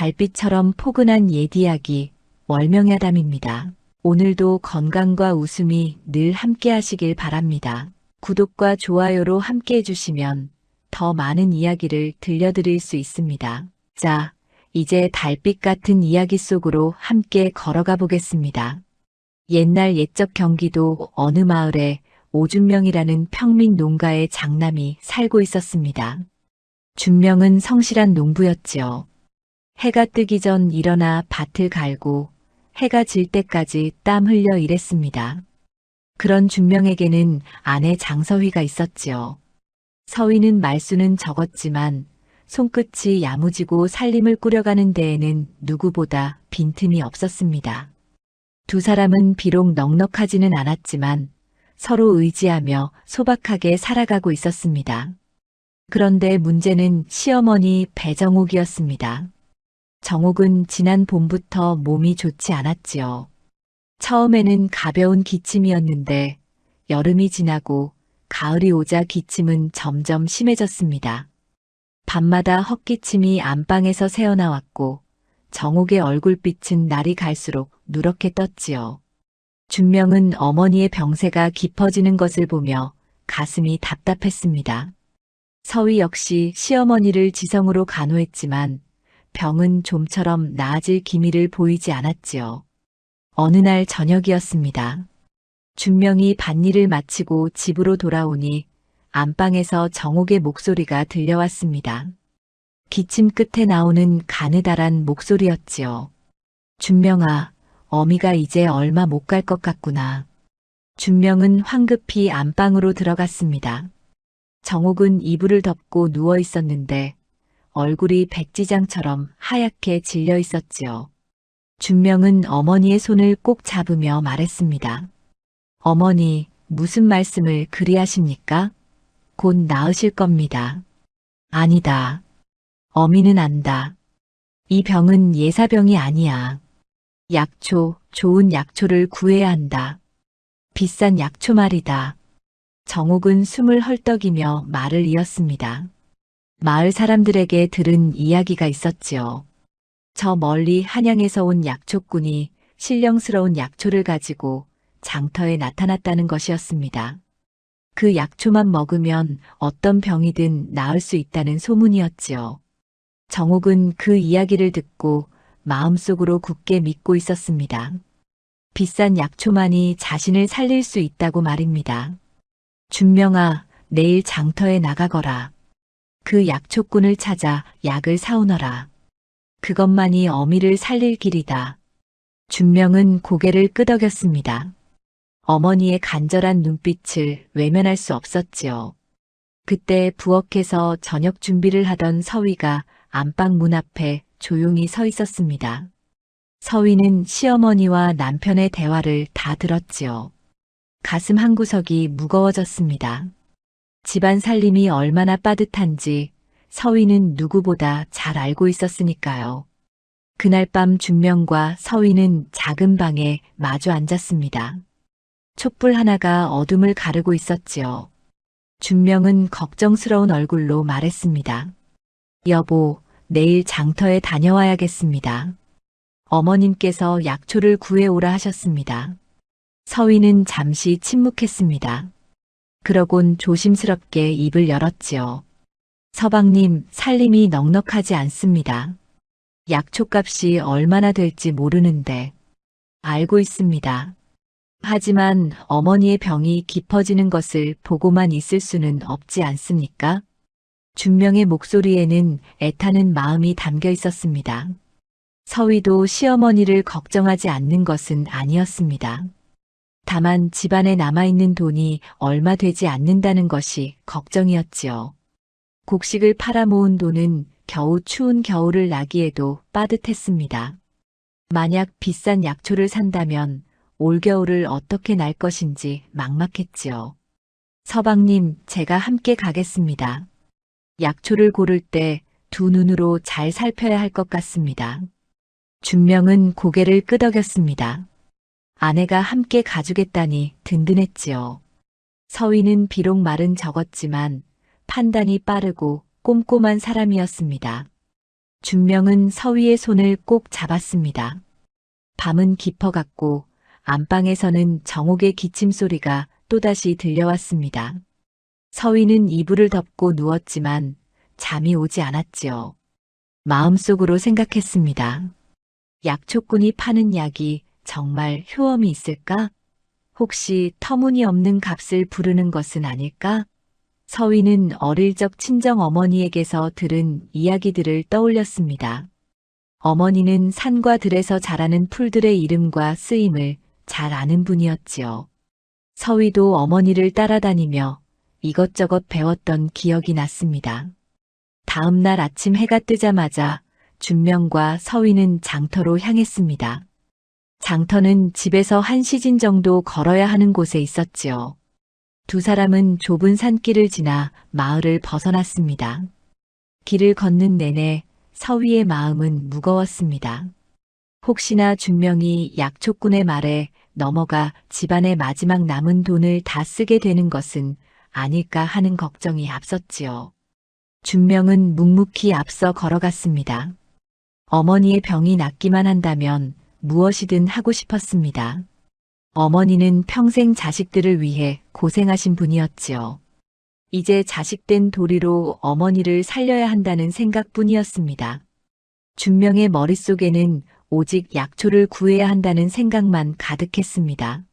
달빛처럼 포근한 옛 이야기, 월명야담입니다. 오늘도 건강과 웃음이 늘 함께 하시길 바랍니다. 구독과 좋아요로 함께 해주시면 더 많은 이야기를 들려드릴 수 있습니다. 자, 이제 달빛 같은 이야기 속으로 함께 걸어가 보겠습니다. 옛날 옛적 경기도 어느 마을에 오준명이라는 평민 농가의 장남이 살고 있었습니다. 준명은 성실한 농부였지요. 해가 뜨기 전 일어나 밭을 갈고 해가 질 때까지 땀 흘려 일했습니다. 그런 준명에게는 아내 장서휘가 있었지요. 서휘는 말수는 적었지만 손끝이 야무지고 살림을 꾸려가는 데에는 누구보다 빈틈이 없었습니다. 두 사람은 비록 넉넉하지는 않았지만 서로 의지하며 소박하게 살아가고 있었습니다. 그런데 문제는 시어머니 배정옥이었습니다. 정옥은 지난 봄부터 몸이 좋지 않았지요. 처음에는 가벼운 기침이었는데 여름이 지나고 가을이 오자 기침은 점점 심해졌습니다. 밤마다 헛기침이 안방에서 새어나왔고 정옥의 얼굴빛은 날이 갈수록 누렇게 떴지요. 준명은 어머니의 병세가 깊어지는 것을 보며 가슴이 답답했습니다. 서희 역시 시어머니를 지성으로 간호했지만 병은 좀처럼 나아질 기미를 보이지 않았지요. 어느 날 저녁이었습니다. 준명이 밭일을 마치고 집으로 돌아오니 안방에서 정옥의 목소리가 들려왔습니다. 기침 끝에 나오는 가느다란 목소리였지요. 준명아, 어미가 이제 얼마 못 갈 것 같구나. 준명은 황급히 안방으로 들어갔습니다. 정옥은 이불을 덮고 누워 있었는데 얼굴이 백지장처럼 하얗게 질려 있었지요. 준명은 어머니의 손을 꼭 잡으며 말했습니다. 어머니, 무슨 말씀을 그리 하십니까? 곧 나으실 겁니다. 아니다. 어미는 안다. 이 병은 예사병이 아니야. 약초, 좋은 약초를 구해야 한다. 비싼 약초 말이다. 정옥은 숨을 헐떡이며 말을 이었습니다. 마을 사람들에게 들은 이야기가 있었지요. 저 멀리 한양에서 온 약초꾼이 신령스러운 약초를 가지고 장터에 나타났다는 것이었습니다. 그 약초만 먹으면 어떤 병이든 나을 수 있다는 소문이었지요. 정옥은 그 이야기를 듣고 마음속으로 굳게 믿고 있었습니다. 비싼 약초만이 자신을 살릴 수 있다고 말입니다. 준명아, 내일 장터에 나가거라. 그 약초꾼을 찾아 약을 사오너라. 그것만이 어미를 살릴 길이다. 준명은 고개를 끄덕였습니다. 어머니의 간절한 눈빛을 외면할 수 없었지요. 그때 부엌에서 저녁 준비를 하던 서위가 안방 문 앞에 조용히 서 있었습니다. 서위는 시어머니와 남편의 대화를 다 들었지요. 가슴 한구석이 무거워졌습니다. 집안 살림이 얼마나 빠듯한지 서위는 누구보다 잘 알고 있었으니까요. 그날 밤 준명과 서위는 작은 방에 마주 앉았습니다. 촛불 하나가 어둠을 가르고 있었지요. 준명은 걱정스러운 얼굴로 말했습니다. 여보, 내일 장터에 다녀와야겠습니다. 어머님께서 약초를 구해오라 하셨습니다. 서위는 잠시 침묵했습니다. 그러곤 조심스럽게 입을 열었지요. 서방님, 살림이 넉넉하지 않습니다. 약초값이 얼마나 될지 모르는데. 알고 있습니다. 하지만 어머니의 병이 깊어지는 것을 보고만 있을 수는 없지 않습니까? 준명의 목소리에는 애타는 마음이 담겨 있었습니다. 서위도 시어머니를 걱정하지 않는 것은 아니었습니다. 다만 집안에 남아있는 돈이 얼마 되지 않는다는 것이 걱정이었지요. 곡식을 팔아 모은 돈은 겨우 추운 겨울을 나기에도 빠듯했습니다. 만약 비싼 약초를 산다면 올겨울을 어떻게 날 것인지 막막했지요. 서방님, 제가 함께 가겠습니다. 약초를 고를 때 두 눈으로 잘 살펴야 할 것 같습니다. 준명은 고개를 끄덕였습니다. 아내가 함께 가주겠다니 든든했지요. 서위는 비록 말은 적었지만 판단이 빠르고 꼼꼼한 사람이었습니다. 준명은 서위의 손을 꼭 잡았습니다. 밤은 깊어갔고 안방에서는 정옥의 기침 소리가 또다시 들려왔습니다. 서위는 이불을 덮고 누웠지만 잠이 오지 않았지요. 마음속으로 생각했습니다. 약초꾼이 파는 약이 정말 효험이 있을까? 혹시 터무니없는 값을 부르는 것은 아닐까? 서위는 어릴 적 친정 어머니에게서 들은 이야기들을 떠올렸습니다. 어머니는 산과 들에서 자라는 풀들의 이름과 쓰임을 잘 아는 분이었지요. 서위도 어머니를 따라다니며 이것저것 배웠던 기억이 났습니다. 다음 날 아침 해가 뜨자마자 준명과 서위는 장터로 향했습니다. 장터는 집에서 한 시진 정도 걸어야 하는 곳에 있었지요. 두 사람은 좁은 산길을 지나 마을을 벗어났습니다. 길을 걷는 내내 서위의 마음은 무거웠습니다. 혹시나 준명이 약초꾼의 말에 넘어가 집안의 마지막 남은 돈을 다 쓰게 되는 것은 아닐까 하는 걱정이 앞섰지요. 준명은 묵묵히 앞서 걸어갔습니다. 어머니의 병이 낫기만 한다면 무엇이든 하고 싶었습니다. 어머니는 평생 자식들을 위해 고생하신 분이었지요. 이제 자식된 도리로 어머니를 살려야 한다는 생각뿐이었습니다. 준명의 머릿속에는 오직 약초를 구해야 한다는 생각만 가득했습니다.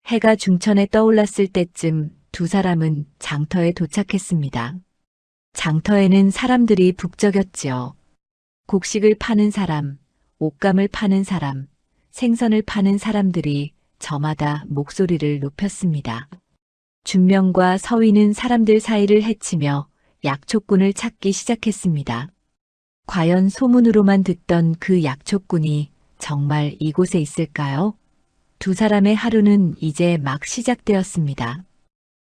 해가 중천에 떠올랐을 때쯤 두 사람은 장터에 도착했습니다. 장터에는 사람들이 북적였지요. 곡식을 파는 사람, 옷감을 파는 사람, 생선을 파는 사람들이 저마다 목소리를 높였습니다. 준명과 서위는 사람들 사이를 헤치며 약초꾼을 찾기 시작했습니다. 과연 소문으로만 듣던 그 약초꾼이 정말 이곳에 있을까요? 두 사람의 하루는 이제 막 시작되었습니다.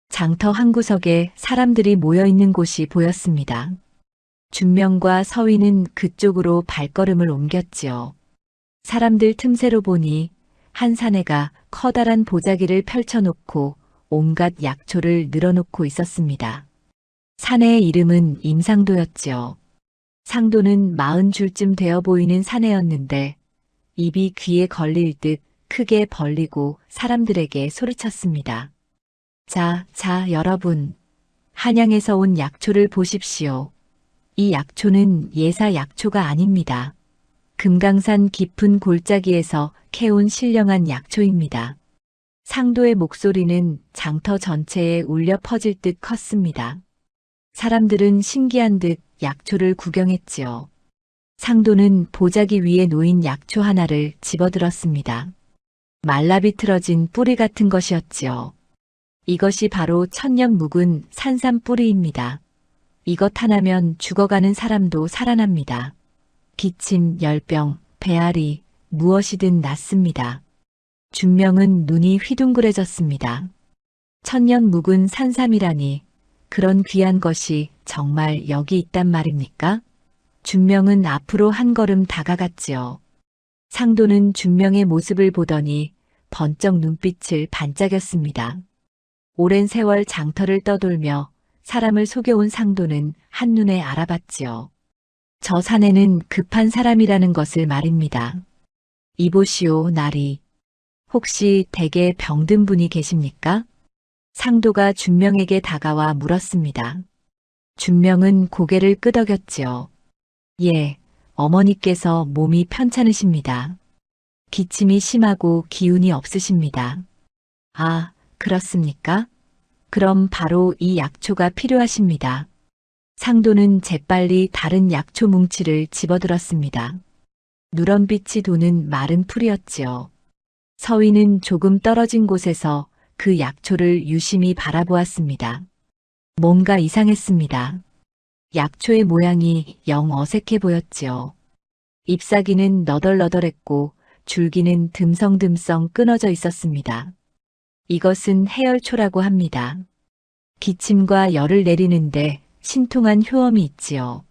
장터 한 구석에 사람들이 모여 있는 곳이 보였습니다. 준명과 서위는 그쪽으로 발걸음을 옮겼지요. 사람들 틈새로 보니 한 사내가 커다란 보자기를 펼쳐놓고 온갖 약초를 늘어놓고 있었습니다. 사내의 이름은 임상도였지요. 상도는 40줄쯤 되어 보이는 사내였는데 입이 귀에 걸릴 듯 크게 벌리고 사람들에게 소리쳤습니다. 자, 여러분. 한양에서 온 약초를 보십시오. 이 약초는 예사 약초가 아닙니다. 금강산 깊은 골짜기에서 캐온 신령한 약초입니다. 상도의 목소리는 장터 전체에 울려 퍼질 듯 컸습니다. 사람들은 신기한 듯 약초를 구경했지요. 상도는 보자기 위에 놓인 약초 하나를 집어들었습니다. 말라 비틀어진 뿌리 같은 것이었지요. 이것이 바로 천년 묵은 산삼 뿌리입니다. 이것 하나면 죽어가는 사람도 살아납니다. 기침, 열병, 배앓이, 무엇이든 낫습니다. 준명은 눈이 휘둥그레졌습니다. 천년 묵은 산삼이라니 그런 귀한 것이 정말 여기 있단 말입니까? 준명은 앞으로 한 걸음 다가갔지요. 상도는 준명의 모습을 보더니 번쩍 눈빛을 반짝였습니다. 오랜 세월 장터를 떠돌며 사람을 속여온 상도는 한눈에 알아봤지요. 저 사내는 급한 사람이라는 것을 말입니다. 이보시오, 나리. 혹시 댁에 병든 분이 계십니까? 상도가 준명에게 다가와 물었습니다. 준명은 고개를 끄덕였지요. 예, 어머니께서 몸이 편찮으십니다. 기침이 심하고 기운이 없으십니다. 아, 그렇습니까? 그럼 바로 이 약초가 필요하십니다. 상도는 재빨리 다른 약초 뭉치를 집어들었습니다. 누런빛이 도는 마른 풀이었지요. 서위는 조금 떨어진 곳에서 그 약초를 유심히 바라보았습니다. 뭔가 이상했습니다. 약초의 모양이 영 어색해 보였지요. 잎사귀는 너덜너덜했고 줄기는 듬성듬성 끊어져 있었습니다. 이것은 해열초라고 합니다. 기침과 열을 내리는데 신통한 효험이 있지요.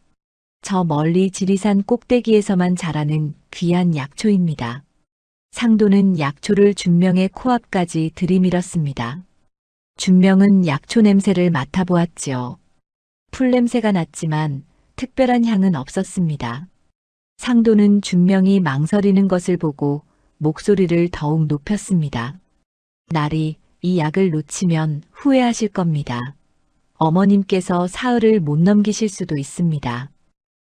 저 멀리 지리산 꼭대기에서만 자라는 귀한 약초입니다. 상도는 약초를 준명의 코앞까지 들이밀었습니다. 준명은 약초 냄새를 맡아보았지요. 풀 냄새가 났지만 특별한 향은 없었습니다. 상도는 준명이 망설이는 것을 보고 목소리를 더욱 높였습니다. 나리, 이 약을 놓치면 후회하실 겁니다. 어머님께서 사흘을 못 넘기실 수도 있습니다.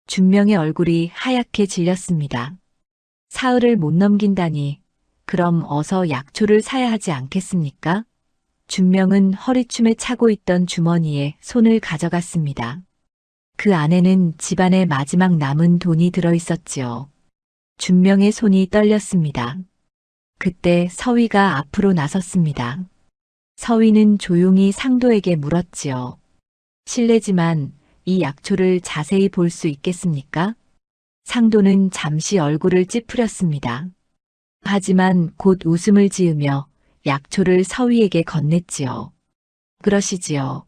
준명의 얼굴이 하얗게 질렸습니다. 사흘을 못 넘긴다니, 그럼 어서 약초를 사야 하지 않겠습니까? 준명은 허리춤에 차고 있던 주머니에 손을 가져갔습니다. 그 안에는 집안의 마지막 남은 돈이 들어있었지요. 준명의 손이 떨렸습니다. 그때 서위가 앞으로 나섰습니다. 서위는 조용히 상도에게 물었지요. 실례지만 이 약초를 자세히 볼 수 있겠습니까? 상도는 잠시 얼굴을 찌푸렸습니다. 하지만 곧 웃음을 지으며 약초를 서위에게 건넸지요. 그러시지요.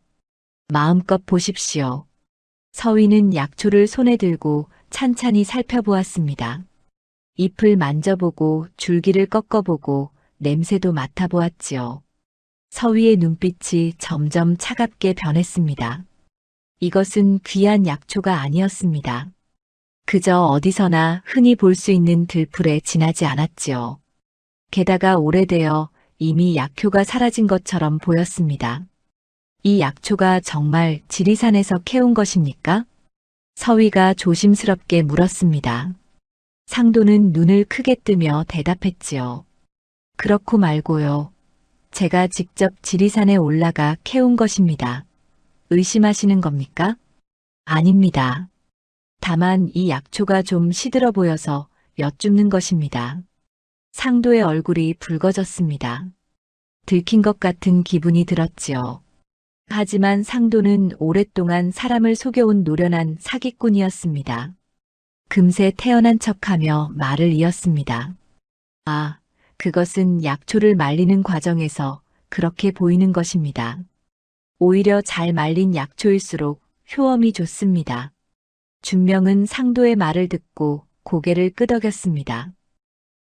마음껏 보십시오. 서위는 약초를 손에 들고 찬찬히 살펴보았습니다. 잎을 만져보고 줄기를 꺾어보고 냄새도 맡아보았지요. 서위의 눈빛이 점점 차갑게 변했습니다. 이것은 귀한 약초가 아니었습니다. 그저 어디서나 흔히 볼 수 있는 들풀에 지나지 않았지요. 게다가 오래되어 이미 약효가 사라진 것처럼 보였습니다. 이 약초가 정말 지리산에서 캐온 것입니까? 서위가 조심스럽게 물었습니다. 상도는 눈을 크게 뜨며 대답했지요. 그렇고 말고요. 제가 직접 지리산에 올라가 캐온 것입니다. 의심하시는 겁니까? 아닙니다. 다만 이 약초가 좀 시들어 보여서 여쭙는 것입니다. 상도의 얼굴이 붉어졌습니다. 들킨 것 같은 기분이 들었지요. 하지만 상도는 오랫동안 사람을 속여온 노련한 사기꾼이었습니다. 금세 태어난 척하며 말을 이었습니다. 아, 그것은 약초를 말리는 과정에서 그렇게 보이는 것입니다. 오히려 잘 말린 약초일수록 효험이 좋습니다. 준명은 상도의 말을 듣고 고개를 끄덕였습니다.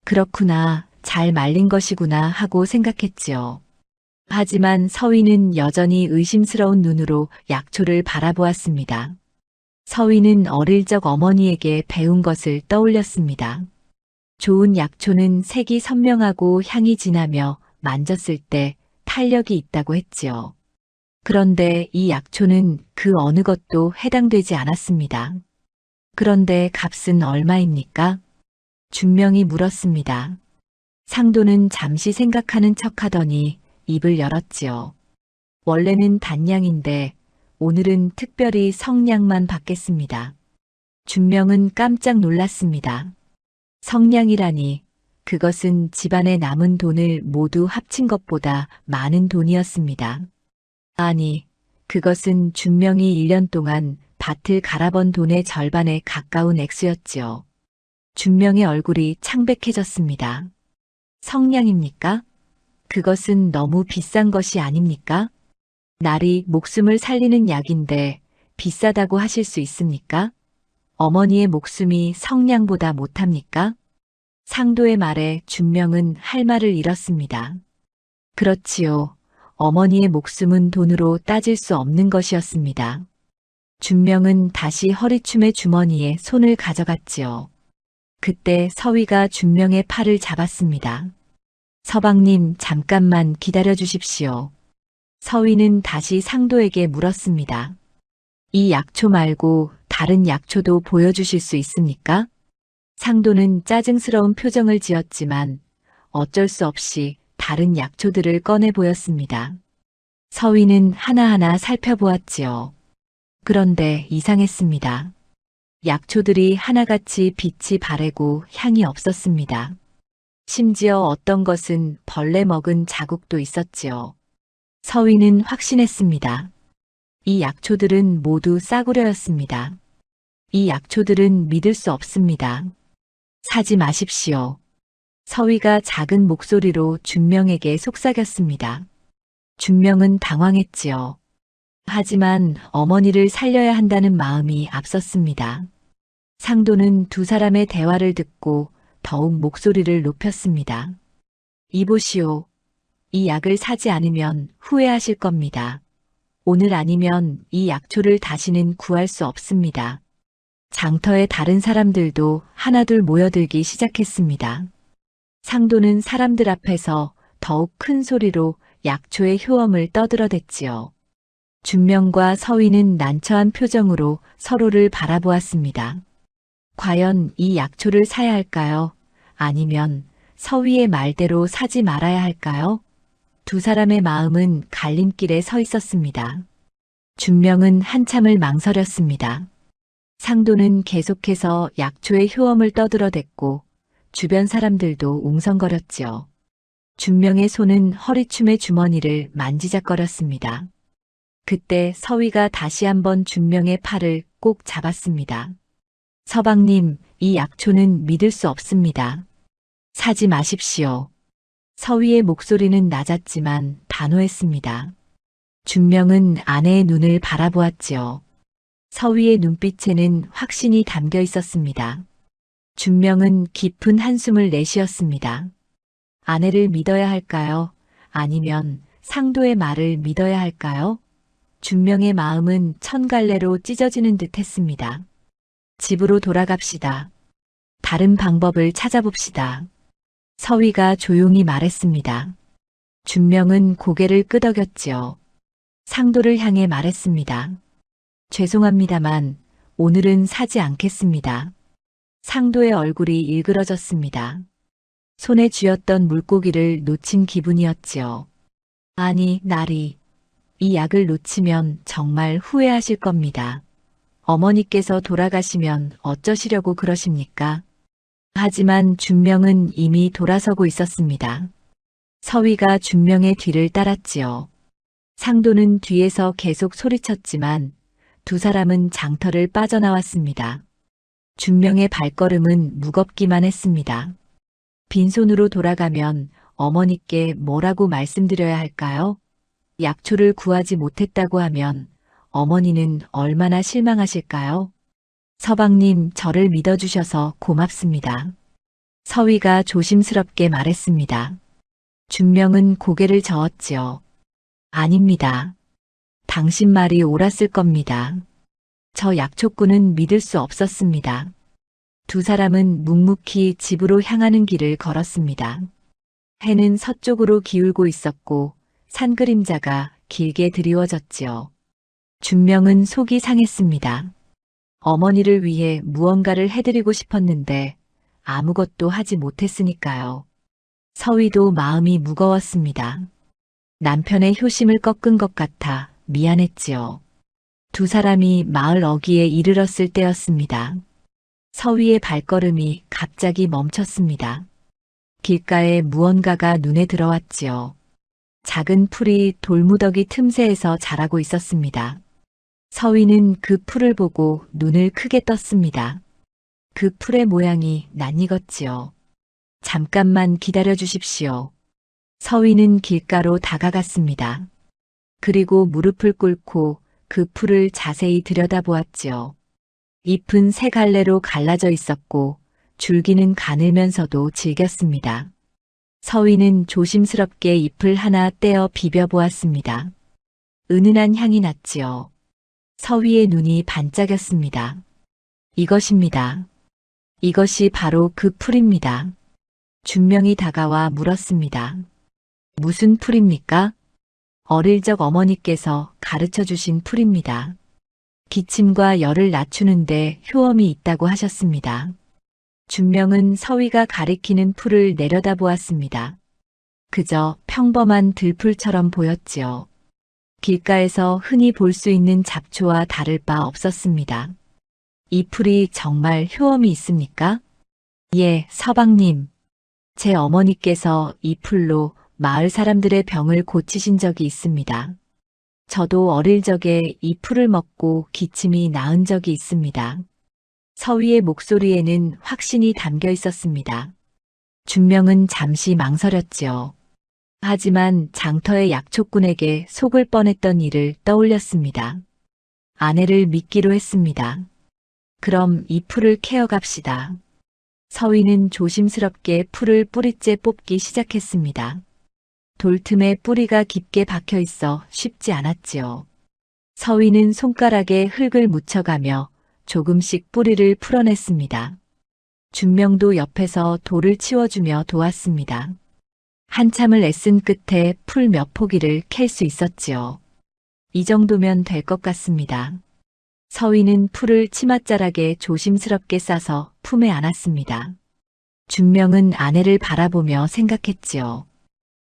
그렇구나, 잘 말린 것이구나 하고 생각했지요. 하지만 서위는 여전히 의심스러운 눈으로 약초를 바라보았습니다. 서위는 어릴 적 어머니에게 배운 것을 떠올렸습니다. 좋은 약초는 색이 선명하고 향이 진하며 만졌을 때 탄력이 있다고 했지요. 그런데 이 약초는 그 어느 것도 해당되지 않았습니다. 그런데 값은 얼마입니까? 준명이 물었습니다. 상도는 잠시 생각하는 척하더니 입을 열었지요. 원래는 단량인데 오늘은 특별히 성량만 받겠습니다. 준명은 깜짝 놀랐습니다. 성량이라니, 그것은 집안에 남은 돈을 모두 합친 것보다 많은 돈이었습니다. 아니, 그것은 준명이 1년 동안 밭을 갈아번 돈의 절반에 가까운 액수였지요. 준명의 얼굴이 창백해졌습니다. 성량입니까? 그것은 너무 비싼 것이 아닙니까? 날이 목숨을 살리는 약인데 비싸다고 하실 수 있습니까? 어머니의 목숨이 성량보다 못합니까? 상도의 말에 준명은 할 말을 잃었습니다. 그렇지요. 어머니의 목숨은 돈으로 따질 수 없는 것이었습니다. 준명은 다시 허리춤의 주머니에 손을 가져갔지요. 그때 서위가 준명의 팔을 잡았습니다. 서방님, 잠깐만 기다려 주십시오. 서위는 다시 상도에게 물었습니다. 이 약초 말고 다른 약초도 보여주실 수 있습니까? 상도는 짜증스러운 표정을 지었지만 어쩔 수 없이 다른 약초들을 꺼내 보였습니다. 서위는 하나하나 살펴보았지요. 그런데 이상했습니다. 약초들이 하나같이 빛이 바래고 향이 없었습니다. 심지어 어떤 것은 벌레 먹은 자국도 있었지요. 서위는 확신했습니다. 이 약초들은 모두 싸구려였습니다. 이 약초들은 믿을 수 없습니다. 사지 마십시오. 서위가 작은 목소리로 준명에게 속삭였습니다. 준명은 당황했지요. 하지만 어머니를 살려야 한다는 마음이 앞섰습니다. 상도는 두 사람의 대화를 듣고 더욱 목소리를 높였습니다. 이보시오. 이 약을 사지 않으면 후회하실 겁니다. 오늘 아니면 이 약초를 다시는 구할 수 없습니다. 장터의 다른 사람들도 하나둘 모여들기 시작했습니다. 상도는 사람들 앞에서 더욱 큰 소리로 약초의 효험을 떠들어댔지요. 준명과 서위는 난처한 표정으로 서로를 바라보았습니다. 과연 이 약초를 사야 할까요? 아니면 서위의 말대로 사지 말아야 할까요? 두 사람의 마음은 갈림길에 서 있었습니다. 준명은 한참을 망설였습니다. 상도는 계속해서 약초의 효험을 떠들어댔고 주변 사람들도 웅성거렸지요. 준명의 손은 허리춤의 주머니를 만지작거렸습니다. 그때 서위가 다시 한번 준명의 팔을 꼭 잡았습니다. 서방님, 이 약초는 믿을 수 없습니다. 사지 마십시오. 서위의 목소리는 낮았지만 단호했습니다. 준명은 아내의 눈을 바라보았지요. 서위의 눈빛에는 확신이 담겨 있었습니다. 준명은 깊은 한숨을 내쉬었습니다. 아내를 믿어야 할까요? 아니면 상도의 말을 믿어야 할까요? 준명의 마음은 천갈래로 찢어지는 듯 했습니다. 집으로 돌아갑시다. 다른 방법을 찾아봅시다. 서위가 조용히 말했습니다. 준명은 고개를 끄덕였지요. 상도를 향해 말했습니다. 죄송합니다만 오늘은 사지 않겠습니다. 상도의 얼굴이 일그러졌습니다. 손에 쥐었던 물고기를 놓친 기분이었지요. 아니, 나리. 이 약을 놓치면 정말 후회하실 겁니다. 어머니께서 돌아가시면 어쩌시려고 그러십니까? 하지만 준명은 이미 돌아서고 있었습니다. 서위가 준명의 뒤를 따랐지요. 상도는 뒤에서 계속 소리쳤지만 두 사람은 장터를 빠져나왔습니다. 준명의 발걸음은 무겁기만 했습니다. 빈손으로 돌아가면 어머니께 뭐라고 말씀드려야 할까요? 약초를 구하지 못했다고 하면 어머니는 얼마나 실망하실까요? 서방님, 저를 믿어주셔서 고맙습니다. 서위가 조심스럽게 말했습니다. 준명은 고개를 저었지요. 아닙니다. 당신 말이 옳았을 겁니다. 저 약초꾼은 믿을 수 없었습니다. 두 사람은 묵묵히 집으로 향하는 길을 걸었습니다. 해는 서쪽으로 기울고 있었고 산 그림자가 길게 드리워졌지요. 준명은 속이 상했습니다. 어머니를 위해 무언가를 해드리고 싶었는데 아무것도 하지 못했으니까요. 서위도 마음이 무거웠습니다. 남편의 효심을 꺾은 것 같아 미안했지요. 두 사람이 마을 어귀에 이르렀을 때였습니다. 서위의 발걸음이 갑자기 멈췄습니다. 길가에 무언가가 눈에 들어왔지요. 작은 풀이 돌무더기 틈새에서 자라고 있었습니다. 서위는 그 풀을 보고 눈을 크게 떴습니다. 그 풀의 모양이 낯익었지요. 잠깐만 기다려 주십시오. 서위는 길가로 다가갔습니다. 그리고 무릎을 꿇고 그 풀을 자세히 들여다보았지요. 잎은 세 갈래로 갈라져 있었고 줄기는 가늘면서도 질겼습니다. 서위는 조심스럽게 잎을 하나 떼어 비벼보았습니다. 은은한 향이 났지요. 서위의 눈이 반짝였습니다. 이것입니다. 이것이 바로 그 풀입니다. 준명이 다가와 물었습니다. 무슨 풀입니까? 어릴 적 어머니께서 가르쳐 주신 풀입니다. 기침과 열을 낮추는데 효험이 있다고 하셨습니다. 준명은 서위가 가리키는 풀을 내려다보았습니다. 그저 평범한 들풀처럼 보였지요. 길가에서 흔히 볼 수 있는 잡초와 다를 바 없었습니다. 이 풀이 정말 효험이 있습니까? 예, 서방님. 제 어머니께서 이 풀로 마을 사람들의 병을 고치신 적이 있습니다. 저도 어릴 적에 이 풀을 먹고 기침이 나은 적이 있습니다. 서위의 목소리에는 확신이 담겨 있었습니다. 준명은 잠시 망설였지요. 하지만 장터의 약초꾼에게 속을 뻔했던 일을 떠올렸습니다. 아내를 믿기로 했습니다. 그럼 이 풀을 캐어갑시다. 서위는 조심스럽게 풀을 뿌리째 뽑기 시작했습니다. 돌틈에 뿌리가 깊게 박혀 있어 쉽지 않았지요. 서위는 손가락에 흙을 묻혀가며 조금씩 뿌리를 풀어냈습니다. 준명도 옆에서 돌을 치워주며 도왔습니다. 한참을 애쓴 끝에 풀 몇 포기를 캘 수 있었지요. 이 정도면 될 것 같습니다. 서위는 풀을 치맛자락에 조심스럽게 싸서 품에 안았습니다. 준명은 아내를 바라보며 생각했지요.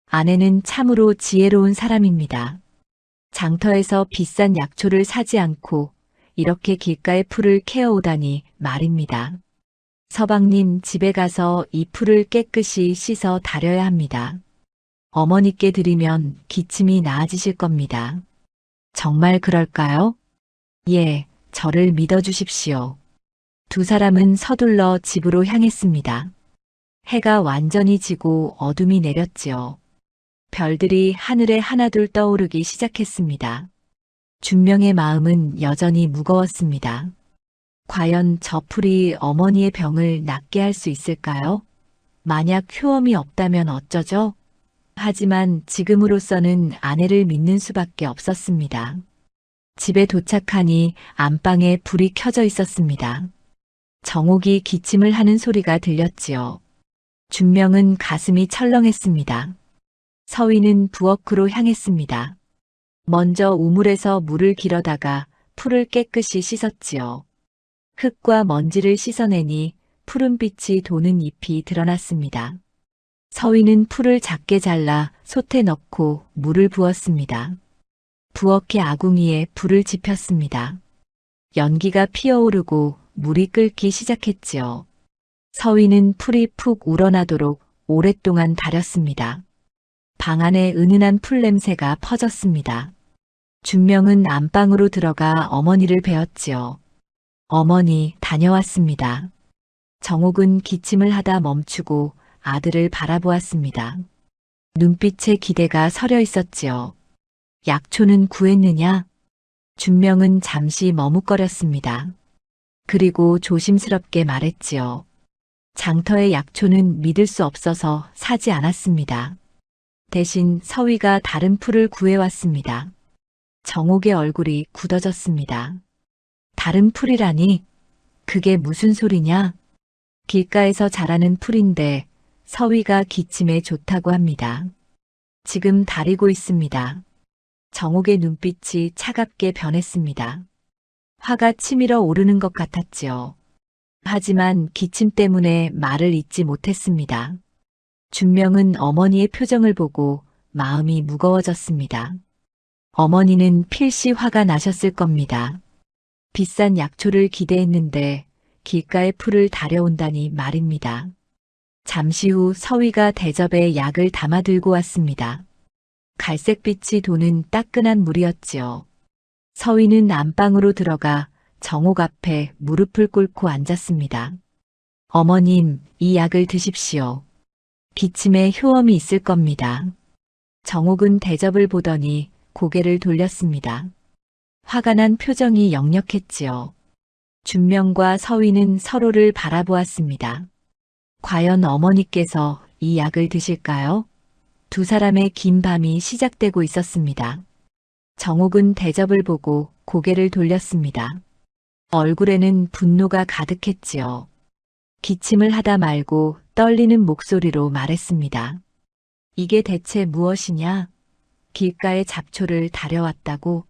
아내는 참으로 지혜로운 사람입니다. 장터에서 비싼 약초를 사지 않고 이렇게 길가의 풀을 캐어오다니 말입니다. 서방님, 집에 가서 이 풀을 깨끗이 씻어 다려야 합니다. 어머니께 드리면 기침이 나아지실 겁니다. 정말 그럴까요? 예, 저를 믿어주십시오. 두 사람은 서둘러 집으로 향했습니다. 해가 완전히 지고 어둠이 내렸지요. 별들이 하늘에 하나둘 떠오르기 시작했습니다. 준명의 마음은 여전히 무거웠습니다. 과연 저 풀이 어머니의 병을 낫게 할 수 있을까요? 만약 효험이 없다면 어쩌죠? 하지만 지금으로서는 아내를 믿는 수밖에 없었습니다. 집에 도착하니 안방에 불이 켜져 있었습니다. 정옥이 기침을 하는 소리가 들렸지요. 준명은 가슴이 철렁했습니다. 서위는 부엌으로 향했습니다. 먼저 우물에서 물을 길어다가 풀을 깨끗이 씻었지요. 흙과 먼지를 씻어내니 푸른빛이 도는 잎이 드러났습니다. 서위는 풀을 작게 잘라 솥에 넣고 물을 부었습니다. 부엌의 아궁이에 불을 지폈습니다. 연기가 피어오르고 물이 끓기 시작했지요. 서위는 풀이 푹 우러나도록 오랫동안 다렸습니다. 방 안에 은은한 풀 냄새가 퍼졌습니다. 준명은 안방으로 들어가 어머니를 배웠지요. 어머니, 다녀왔습니다. 정옥은 기침을 하다 멈추고 아들을 바라보았습니다. 눈빛에 기대가 서려 있었지요. 약초는 구했느냐? 준명은 잠시 머뭇거렸습니다. 그리고 조심스럽게 말했지요. 장터의 약초는 믿을 수 없어서 사지 않았습니다. 대신 서위가 다른 풀을 구해왔습니다. 정옥의 얼굴이 굳어졌습니다. 다른 풀이라니? 그게 무슨 소리냐? 길가에서 자라는 풀인데 서위가 기침에 좋다고 합니다. 지금 다리고 있습니다. 정옥의 눈빛이 차갑게 변했습니다. 화가 치밀어 오르는 것 같았지요. 하지만 기침 때문에 말을 잇지 못했습니다. 준명은 어머니의 표정을 보고 마음이 무거워졌습니다. 어머니는 필시 화가 나셨을 겁니다. 비싼 약초를 기대했는데 길가의 풀을 다려온다니 말입니다. 잠시 후 서위가 대접에 약을 담아 들고 왔습니다. 갈색빛이 도는 따끈한 물이었지요. 서위는 안방으로 들어가 정옥 앞에 무릎을 꿇고 앉았습니다. 어머님, 이 약을 드십시오. 기침에 효험이 있을 겁니다. 정옥은 대접을 보더니 고개를 돌렸습니다. 화가 난 표정이 역력했지요. 준명과 서위는 서로를 바라보았습니다. 과연 어머니께서 이 약을 드실까요? 두 사람의 긴 밤이 시작되고 있었습니다. 정옥은 대접을 보고 고개를 돌렸습니다. 얼굴에는 분노가 가득했지요. 기침을 하다 말고 떨리는 목소리로 말했습니다. 이게 대체 무엇이냐? 길가의 잡초를 다려왔다고?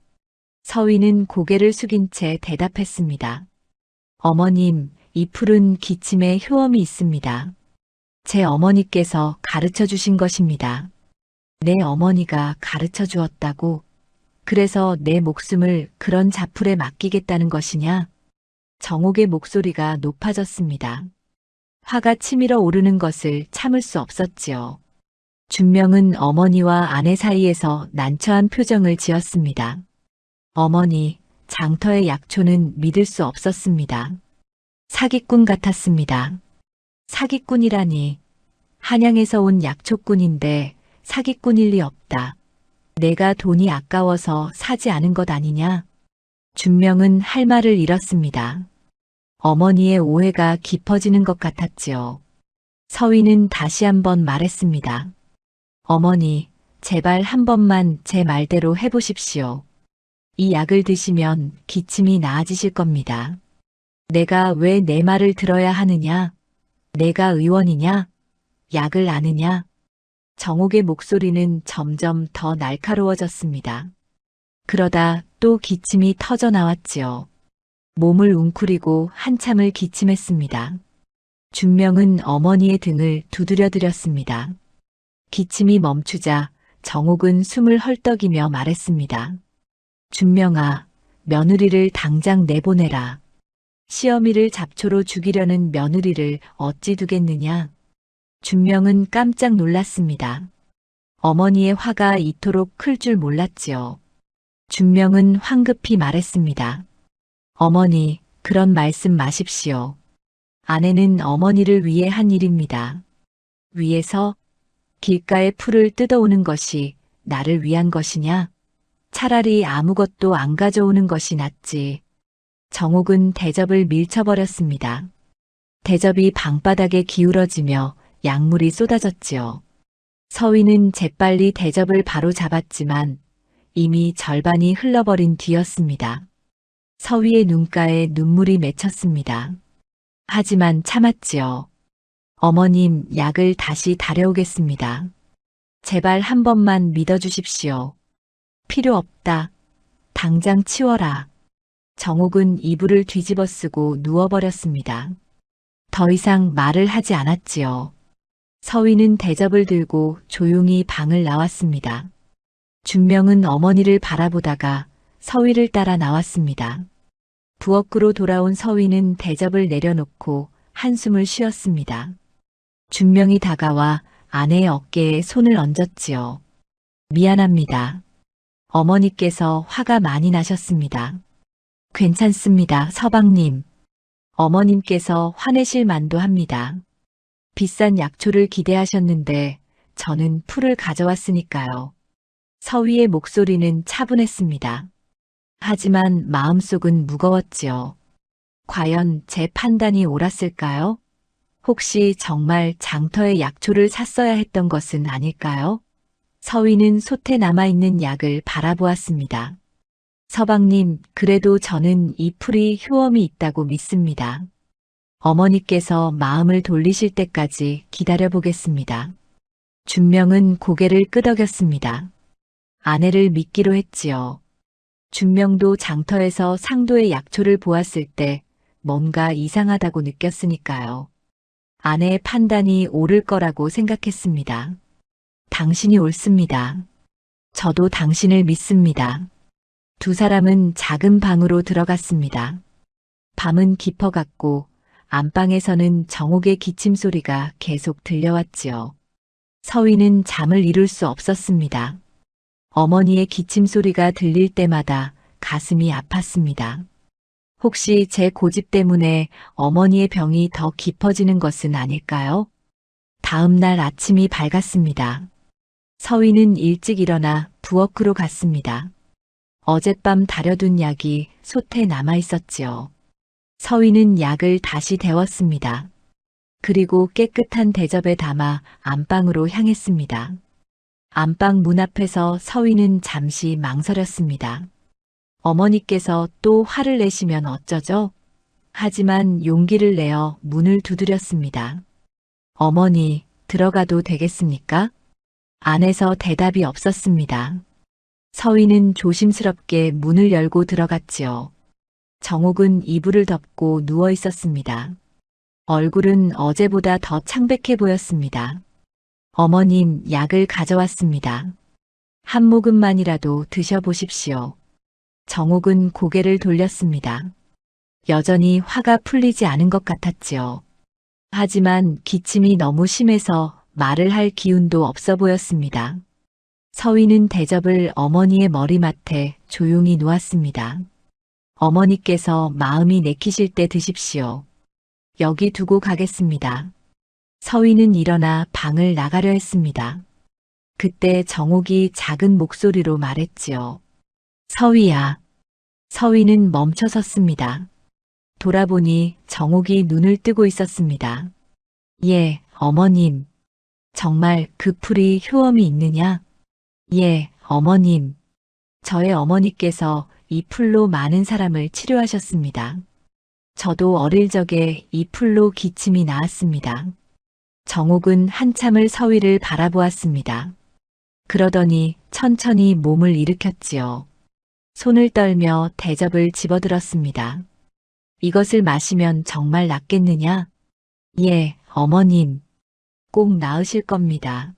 서위는 고개를 숙인 채 대답했습니다. 어머님, 이 풀은 기침에 효험이 있습니다. 제 어머니께서 가르쳐 주신 것입니다. 내 어머니가 가르쳐 주었다고? 그래서 내 목숨을 그런 잡풀에 맡기겠다는 것이냐? 정옥의 목소리가 높아졌습니다. 화가 치밀어 오르는 것을 참을 수 없었지요. 준명은 어머니와 아내 사이에서 난처한 표정을 지었습니다. 어머니, 장터의 약초는 믿을 수 없었습니다. 사기꾼 같았습니다. 사기꾼이라니. 한양에서 온 약초꾼인데 사기꾼일 리 없다. 내가 돈이 아까워서 사지 않은 것 아니냐? 준명은 할 말을 잃었습니다. 어머니의 오해가 깊어지는 것 같았지요. 서위는 다시 한번 말했습니다. 어머니, 제발 한 번만 제 말대로 해보십시오. 이 약을 드시면 기침이 나아지실 겁니다. 내가 왜 내 말을 들어야 하느냐? 내가 의원이냐? 약을 아느냐? 정옥의 목소리는 점점 더 날카로워졌습니다. 그러다 또 기침이 터져 나왔지요. 몸을 웅크리고 한참을 기침했습니다. 준명은 어머니의 등을 두드려드렸습니다. 기침이 멈추자 정옥은 숨을 헐떡이며 말했습니다. 준명아, 며느리를 당장 내보내라. 시어미를 잡초로 죽이려는 며느리를 어찌 두겠느냐. 준명은 깜짝 놀랐습니다. 어머니의 화가 이토록 클 줄 몰랐지요. 준명은 황급히 말했습니다. 어머니, 그런 말씀 마십시오. 아내는 어머니를 위해 한 일입니다. 위에서 길가의 풀을 뜯어오는 것이 나를 위한 것이냐? 차라리 아무것도 안 가져오는 것이 낫지. 정옥은 대접을 밀쳐버렸습니다. 대접이 방바닥에 기울어지며 약물이 쏟아졌지요. 서위는 재빨리 대접을 바로 잡았지만 이미 절반이 흘러버린 뒤였습니다. 서위의 눈가에 눈물이 맺혔습니다. 하지만 참았지요. 어머님, 약을 다시 다려오겠습니다. 제발 한 번만 믿어주십시오. 필요 없다. 당장 치워라. 정옥은 이불을 뒤집어 쓰고 누워버렸습니다. 더 이상 말을 하지 않았지요. 서위는 대접을 들고 조용히 방을 나왔습니다. 준명은 어머니를 바라보다가 서위를 따라 나왔습니다. 부엌으로 돌아온 서위는 대접을 내려놓고 한숨을 쉬었습니다. 준명이 다가와 아내의 어깨에 손을 얹었지요. 미안합니다. 어머니께서 화가 많이 나셨습니다. 괜찮습니다, 서방님. 어머님께서 화내실 만도 합니다. 비싼 약초를 기대하셨는데 저는 풀을 가져왔으니까요. 서위의 목소리는 차분했습니다. 하지만 마음속은 무거웠지요. 과연 제 판단이 옳았을까요? 혹시 정말 장터에 약초를 샀어야 했던 것은 아닐까요? 서위는 솥에 남아있는 약을 바라보았습니다. 서방님, 그래도 저는 이 풀이 효험이 있다고 믿습니다. 어머니께서 마음을 돌리실 때까지 기다려보겠습니다. 준명은 고개를 끄덕였습니다. 아내를 믿기로 했지요. 준명도 장터에서 상도의 약초를 보았을 때 뭔가 이상하다고 느꼈으니까요. 아내의 판단이 옳을 거라고 생각했습니다. 당신이 옳습니다. 저도 당신을 믿습니다. 두 사람은 작은 방으로 들어갔습니다. 밤은 깊어갔고 안방에서는 정옥의 기침 소리가 계속 들려왔지요. 서위는 잠을 이룰 수 없었습니다. 어머니의 기침 소리가 들릴 때마다 가슴이 아팠습니다. 혹시 제 고집 때문에 어머니의 병이 더 깊어지는 것은 아닐까요? 다음 날 아침이 밝았습니다. 서위는 일찍 일어나 부엌으로 갔습니다. 어젯밤 다려둔 약이 솥에 남아 있었지요. 서위는 약을 다시 데웠습니다. 그리고 깨끗한 대접에 담아 안방으로 향했습니다. 안방 문 앞에서 서위는 잠시 망설였습니다. 어머니께서 또 화를 내시면 어쩌죠? 하지만 용기를 내어 문을 두드렸습니다. 어머니, 들어가도 되겠습니까? 안에서 대답이 없었습니다. 서위는 조심스럽게 문을 열고 들어갔지요. 정옥은 이불을 덮고 누워 있었습니다. 얼굴은 어제보다 더 창백해 보였습니다. 어머님, 약을 가져왔습니다. 한 모금만이라도 드셔보십시오. 정옥은 고개를 돌렸습니다. 여전히 화가 풀리지 않은 것 같았지요. 하지만 기침이 너무 심해서 말을 할 기운도 없어 보였습니다. 서위는 대접을 어머니의 머리맡에 조용히 놓았습니다. 어머니께서 마음이 내키실 때 드십시오. 여기 두고 가겠습니다. 서위는 일어나 방을 나가려 했습니다. 그때 정옥이 작은 목소리로 말했지요. 서위야. 서위는 멈춰 섰습니다. 돌아보니 정옥이 눈을 뜨고 있었습니다. 예, 어머님. 정말 그 풀이 효험이 있느냐? 예, 어머님. 저의 어머니께서 이 풀로 많은 사람을 치료하셨습니다. 저도 어릴 적에 이 풀로 기침이 나았습니다. 정옥은 한참을 서위를 바라보았습니다. 그러더니 천천히 몸을 일으켰지요. 손을 떨며 대접을 집어들었습니다. 이것을 마시면 정말 낫겠느냐? 예, 어머님. 꼭 나으실 겁니다.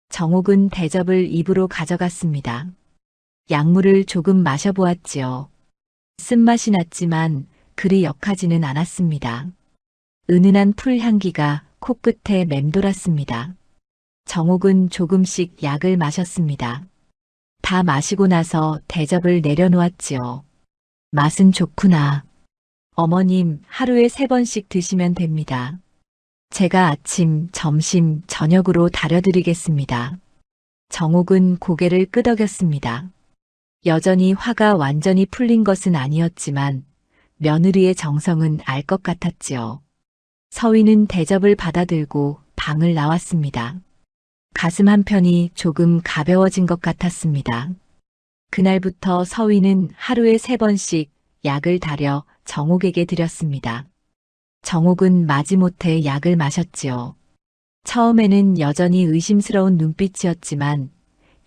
정옥은 대접을 입으로 가져갔습니다. 약물을 조금 마셔보았지요. 쓴맛이 났지만 그리 역하지는 않았습니다. 은은한 풀 향기가 코끝에 맴돌았습니다. 정옥은 조금씩 약을 마셨습니다. 다 마시고 나서 대접을 내려놓았지요. 맛은 좋구나. 어머님, 하루에 3번씩 드시면 됩니다. 제가 아침, 점심, 저녁으로 다려드리겠습니다. 정옥은 고개를 끄덕였습니다. 여전히 화가 완전히 풀린 것은 아니었지만 며느리의 정성은 알 것 같았지요. 서위는 대접을 받아들고 방을 나왔습니다. 가슴 한편이 조금 가벼워진 것 같았습니다. 그날부터 서위는 하루에 3번씩 약을 다려 정옥에게 드렸습니다. 정옥은 마지못해 약을 마셨지요. 처음에는 여전히 의심스러운 눈빛이었지만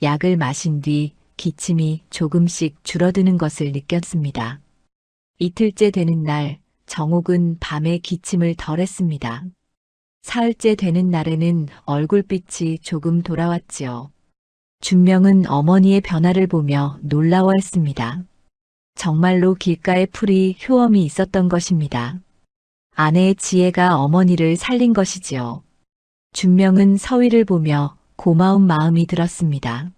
약을 마신 뒤 기침이 조금씩 줄어드는 것을 느꼈습니다. 이틀째 되는 날 정옥은 밤에 기침을 덜 했습니다. 사흘째 되는 날에는 얼굴빛이 조금 돌아왔지요. 준명은 어머니의 변화를 보며 놀라워했습니다. 정말로 길가에 풀이 효험이 있었던 것입니다. 아내의 지혜가 어머니를 살린 것이지요. 준명은 서위를 보며 고마운 마음이 들었습니다.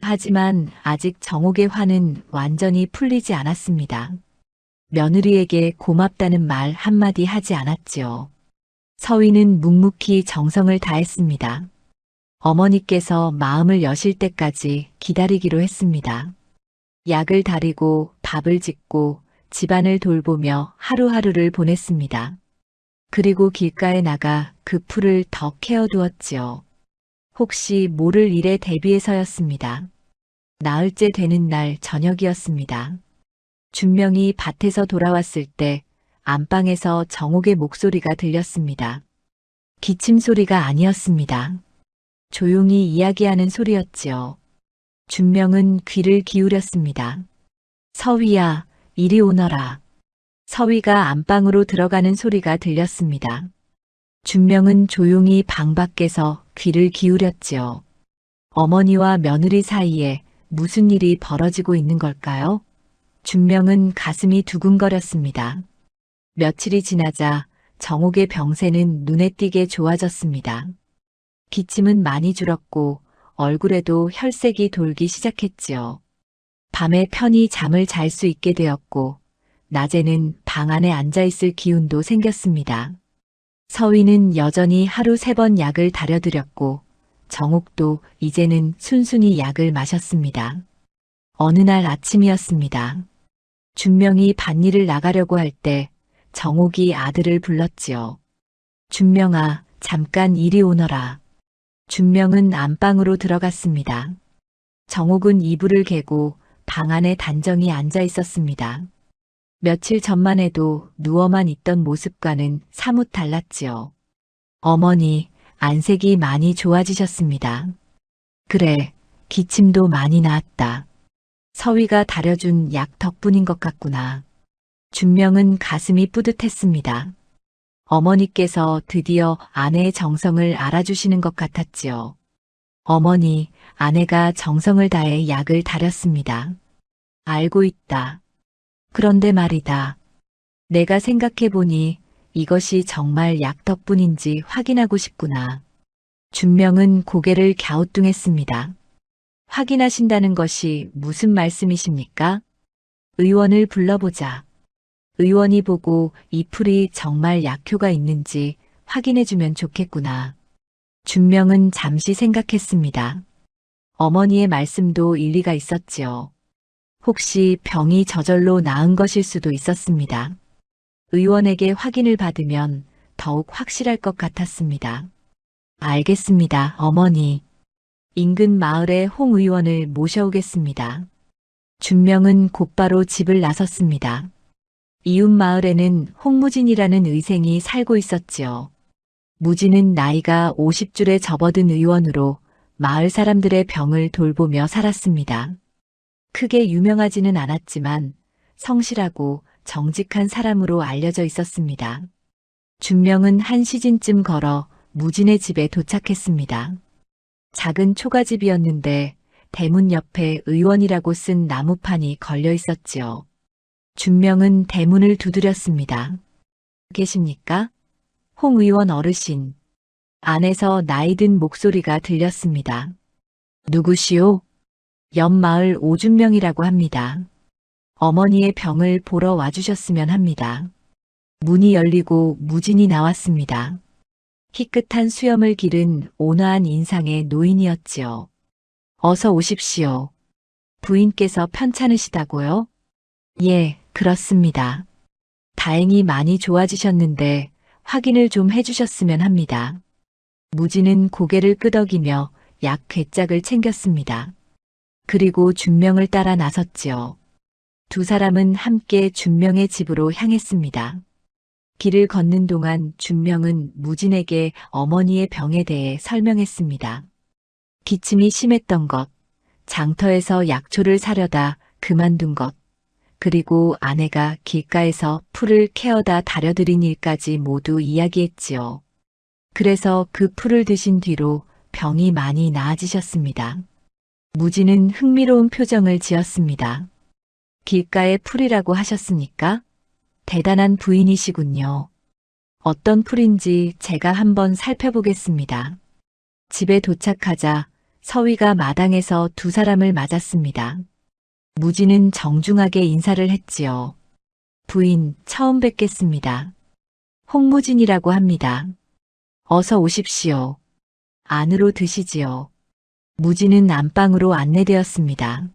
하지만 아직 정옥의 화는 완전히 풀리지 않았습니다. 며느리에게 고맙다는 말 한마디 하지 않았지요. 서위는 묵묵히 정성을 다했습니다. 어머니께서 마음을 여실 때까지 기다리기로 했습니다. 약을 다리고 밥을 짓고 집안을 돌보며 하루하루를 보냈습니다. 그리고 길가에 나가 그 풀을 더 캐어두었지요. 혹시 모를 일에 대비해서였습니다. 나흘째 되는 날 저녁이었습니다. 준명이 밭에서 돌아왔을 때 안방에서 정옥의 목소리가 들렸습니다. 기침 소리가 아니었습니다. 조용히 이야기하는 소리였지요. 준명은 귀를 기울였습니다. 서위야, 이리 오너라. 서위가 안방으로 들어가는 소리가 들렸습니다. 준명은 조용히 방 밖에서 귀를 기울였지요. 어머니와 며느리 사이에 무슨 일이 벌어지고 있는 걸까요? 준명은 가슴이 두근거렸습니다. 며칠이 지나자 정옥의 병세는 눈에 띄게 좋아졌습니다. 기침은 많이 줄었고 얼굴에도 혈색이 돌기 시작했지요. 밤에 편히 잠을 잘 수 있게 되었고 낮에는 방 안에 앉아있을 기운도 생겼습니다. 서위는 여전히 하루 3번 약을 다려드렸고 정옥도 이제는 순순히 약을 마셨습니다. 어느 날 아침이었습니다. 준명이 밭일을 나가려고 할 때 정옥이 아들을 불렀지요. 준명아, 잠깐 이리 오너라. 준명은 안방으로 들어갔습니다. 정옥은 이불을 개고 방 안에 단정히 앉아 있었습니다. 며칠 전만 해도 누워만 있던 모습과는 사뭇 달랐지요. 어머니, 안색이 많이 좋아지셨습니다. 그래, 기침도 많이 나았다. 서위가 다려준 약 덕분인 것 같구나. 준명은 가슴이 뿌듯했습니다. 어머니께서 드디어 아내의 정성을 알아주시는 것 같았지요. 어머니, 아내가 정성을 다해 약을 다렸습니다. 알고 있다. 그런데 말이다. 내가 생각해보니 이것이 정말 약 덕분인지 확인하고 싶구나. 준명은 고개를 갸우뚱했습니다. 확인하신다는 것이 무슨 말씀이십니까? 의원을 불러보자. 의원이 보고 이 풀이 정말 약효가 있는지 확인해주면 좋겠구나. 준명은 잠시 생각했습니다. 어머니의 말씀도 일리가 있었지요. 혹시 병이 저절로 나은 것일 수도 있었습니다. 의원에게 확인을 받으면 더욱 확실할 것 같았습니다. 알겠습니다, 어머니. 인근 마을의 홍 의원을 모셔오겠습니다. 준명은 곧바로 집을 나섰습니다. 이웃 마을에는 홍무진이라는 의생이 살고 있었지요. 무진은 나이가 50줄에 접어든 의원으로 마을 사람들의 병을 돌보며 살았습니다. 크게 유명하지는 않았지만 성실하고 정직한 사람으로 알려져 있었습니다. 준명은 한 시즌쯤 걸어 무진의 집에 도착했습니다. 작은 초가집이었는데 대문 옆에 의원이라고 쓴 나무판이 걸려 있었지요. 준명은 대문을 두드렸습니다. 계십니까? 홍 의원 어르신. 안에서 나이든 목소리가 들렸습니다. 누구시오? 옆마을 오준명이라고 합니다. 어머니의 병을 보러 와주셨으면 합니다. 문이 열리고 무진이 나왔습니다. 희끗한 수염을 기른 온화한 인상의 노인이었지요. 어서 오십시오. 부인께서 편찮으시다고요? 예, 그렇습니다. 다행히 많이 좋아지셨는데 확인을 좀 해주셨으면 합니다. 무진은 고개를 끄덕이며 약 괴짝을 챙겼습니다. 그리고 준명을 따라 나섰지요. 두 사람은 함께 준명의 집으로 향했습니다. 길을 걷는 동안 준명은 무진에게 어머니의 병에 대해 설명했습니다. 기침이 심했던 것, 장터에서 약초를 사려다 그만둔 것, 그리고 아내가 길가에서 풀을 캐어다 다려드린 일까지 모두 이야기했지요. 그래서 그 풀을 드신 뒤로 병이 많이 나아지셨습니다. 무진은 흥미로운 표정을 지었습니다. 길가의 풀이라고 하셨습니까? 대단한 부인이시군요. 어떤 풀인지 제가 한번 살펴보겠습니다. 집에 도착하자 서위가 마당에서 두 사람을 맞았습니다. 무진은 정중하게 인사를 했지요. 부인, 처음 뵙겠습니다. 홍무진이라고 합니다. 어서 오십시오. 안으로 드시지요. 무진은 안방으로 안내되었습니다.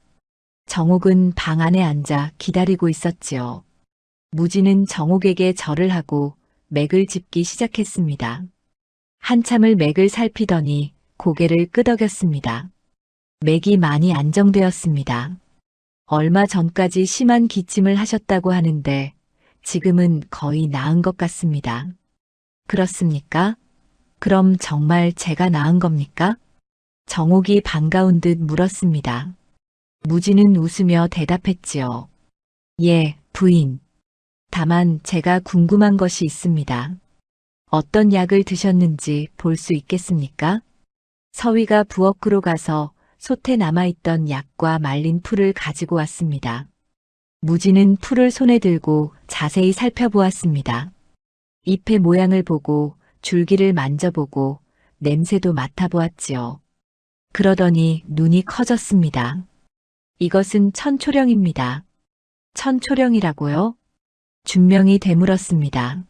정옥은 방 안에 앉아 기다리고 있었지요. 무진은 정옥에게 절을 하고 맥을 짚기 시작했습니다. 한참을 맥을 살피더니 고개를 끄덕였습니다. 맥이 많이 안정되었습니다. 얼마 전까지 심한 기침을 하셨다고 하는데 지금은 거의 나은 것 같습니다. 그렇습니까? 그럼 정말 제가 나은 겁니까? 정옥이 반가운 듯 물었습니다. 무진은 웃으며 대답했지요. 예, 부인. 다만 제가 궁금한 것이 있습니다. 어떤 약을 드셨는지 볼 수 있겠습니까? 서위가 부엌으로 가서 솥에 남아있던 약과 말린 풀을 가지고 왔습니다. 무진은 풀을 손에 들고 자세히 살펴보았습니다. 잎의 모양을 보고 줄기를 만져보고 냄새도 맡아보았지요. 그러더니 눈이 커졌습니다. 이것은 천초령입니다. 천초령이라고요? 준명이 되물었습니다.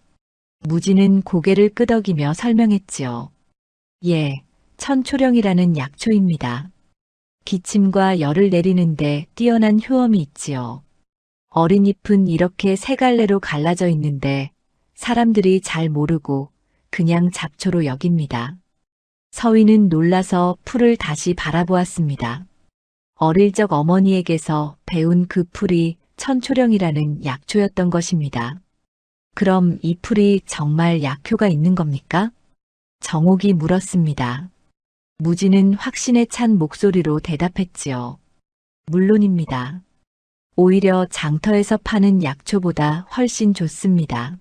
무진은 고개를 끄덕이며 설명했지요. 예, 천초령이라는 약초입니다. 기침과 열을 내리는데 뛰어난 효험이 있지요. 어린 잎은 이렇게 세 갈래로 갈라져 있는데 사람들이 잘 모르고 그냥 잡초로 여깁니다. 서위는 놀라서 풀을 다시 바라보았습니다. 어릴 적 어머니에게서 배운 그 풀이 천초령이라는 약초였던 것입니다. 그럼 이 풀이 정말 약효가 있는 겁니까? 정옥이 물었습니다. 무진은 확신에 찬 목소리로 대답했지요. 물론입니다. 오히려 장터에서 파는 약초보다 훨씬 좋습니다.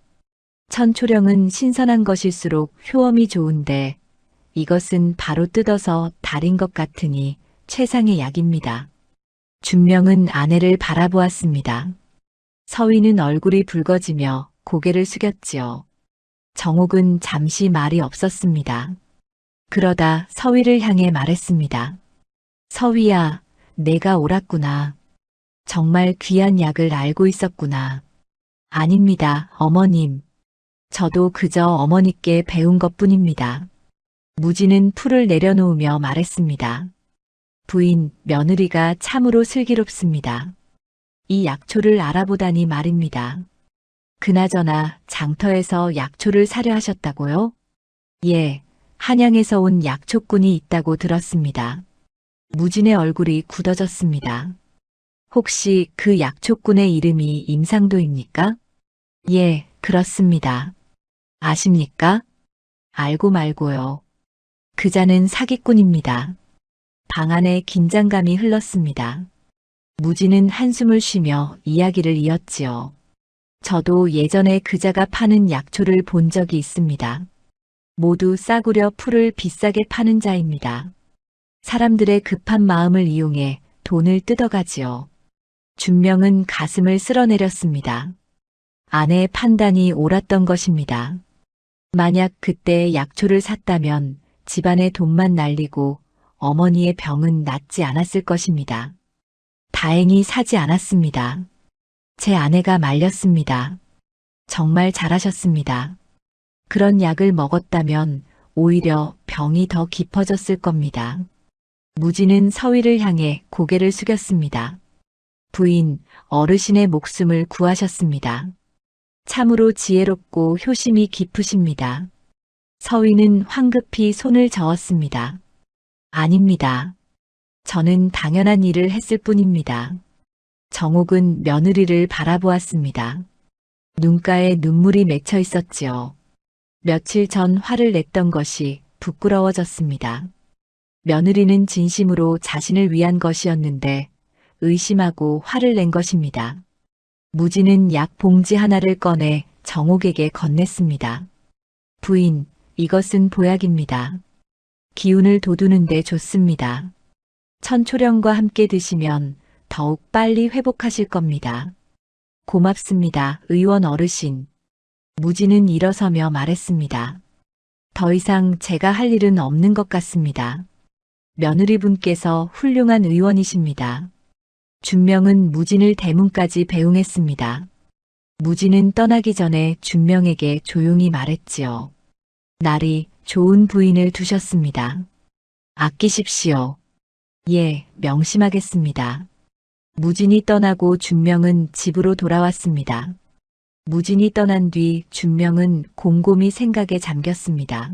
천초령은 신선한 것일수록 효험이 좋은데 이것은 바로 뜯어서 달인 것 같으니 최상의 약입니다. 준명은 아내를 바라보았습니다. 서위는 얼굴이 붉어지며 고개를 숙였지요. 정옥은 잠시 말이 없었습니다. 그러다 서위를 향해 말했습니다. 서위야, 내가 옳았구나. 정말 귀한 약을 알고 있었구나. 아닙니다, 어머님. 저도 그저 어머니께 배운 것뿐입니다. 무진은 풀을 내려놓으며 말했습니다. 부인, 며느리가 참으로 슬기롭습니다. 이 약초를 알아보다니 말입니다. 그나저나 장터에서 약초를 사려 하셨다고요? 예, 한양에서 온 약초꾼이 있다고 들었습니다. 무진의 얼굴이 굳어졌습니다. 혹시 그 약초꾼의 이름이 임상도입니까? 예, 그렇습니다. 아십니까? 알고 말고요. 그자는 사기꾼입니다. 방 안에 긴장감이 흘렀습니다. 무지는 한숨을 쉬며 이야기를 이었지요. 저도 예전에 그자가 파는 약초를 본 적이 있습니다. 모두 싸구려 풀을 비싸게 파는 자입니다. 사람들의 급한 마음을 이용해 돈을 뜯어가지요. 준명은 가슴을 쓸어내렸습니다. 아내의 판단이 옳았던 것입니다. 만약 그때 약초를 샀다면 집안의 돈만 날리고 어머니의 병은 낫지 않았을 것입니다. 다행히 사지 않았습니다. 제 아내가 말렸습니다. 정말 잘하셨습니다. 그런 약을 먹었다면 오히려 병이 더 깊어졌을 겁니다. 무지는 서위를 향해 고개를 숙였습니다. 부인, 어르신의 목숨을 구하셨습니다. 참으로 지혜롭고 효심이 깊으십니다. 서위는 황급히 손을 저었습니다. 아닙니다. 저는 당연한 일을 했을 뿐입니다. 정옥은 며느리를 바라보았습니다. 눈가에 눈물이 맺혀 있었지요. 며칠 전 화를 냈던 것이 부끄러워졌습니다. 며느리는 진심으로 자신을 위한 것이었는데 의심하고 화를 낸 것입니다. 무지는 약 봉지 하나를 꺼내 정옥에게 건넸습니다. 부인, 이것은 보약입니다. 기운을 돋우는 데 좋습니다. 천초령과 함께 드시면 더욱 빨리 회복하실 겁니다. 고맙습니다, 의원 어르신. 무지는 일어서며 말했습니다. 더 이상 제가 할 일은 없는 것 같습니다. 며느리분께서 훌륭한 의원이십니다. 준명은 무진을 대문까지 배웅했습니다. 무진은 떠나기 전에 준명에게 조용히 말했지요. 날이 좋은 부인을 두셨습니다. 아끼십시오. 예, 명심하겠습니다. 무진이 떠나고 준명은 집으로 돌아왔습니다. 무진이 떠난 뒤 준명은 곰곰이 생각에 잠겼습니다.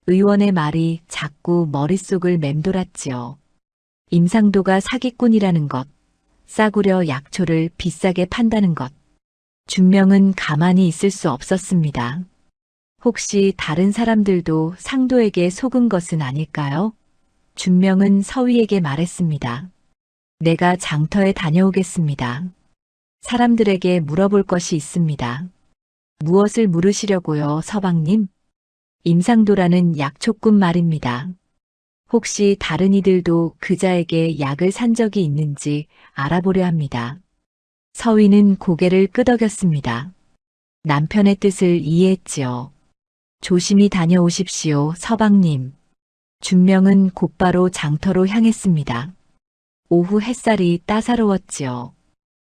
의원의 말이 자꾸 머릿속을 맴돌았지요. 임상도가 사기꾼이라는 것, 싸구려 약초를 비싸게 판다는 것. 준명은 가만히 있을 수 없었습니다. 혹시 다른 사람들도 상도에게 속은 것은 아닐까요? 준명은 서위에게 말했습니다. 내가 장터에 다녀오겠습니다. 사람들에게 물어볼 것이 있습니다. 무엇을 물으시려고요, 서방님? 임상도라는 약초꾼 말입니다. 혹시 다른 이들도 그자에게 약을 산 적이 있는지 알아보려 합니다. 서위는 고개를 끄덕였습니다. 남편의 뜻을 이해했지요. 조심히 다녀오십시오, 서방님. 준명은 곧바로 장터로 향했습니다. 오후 햇살이 따사로웠지요.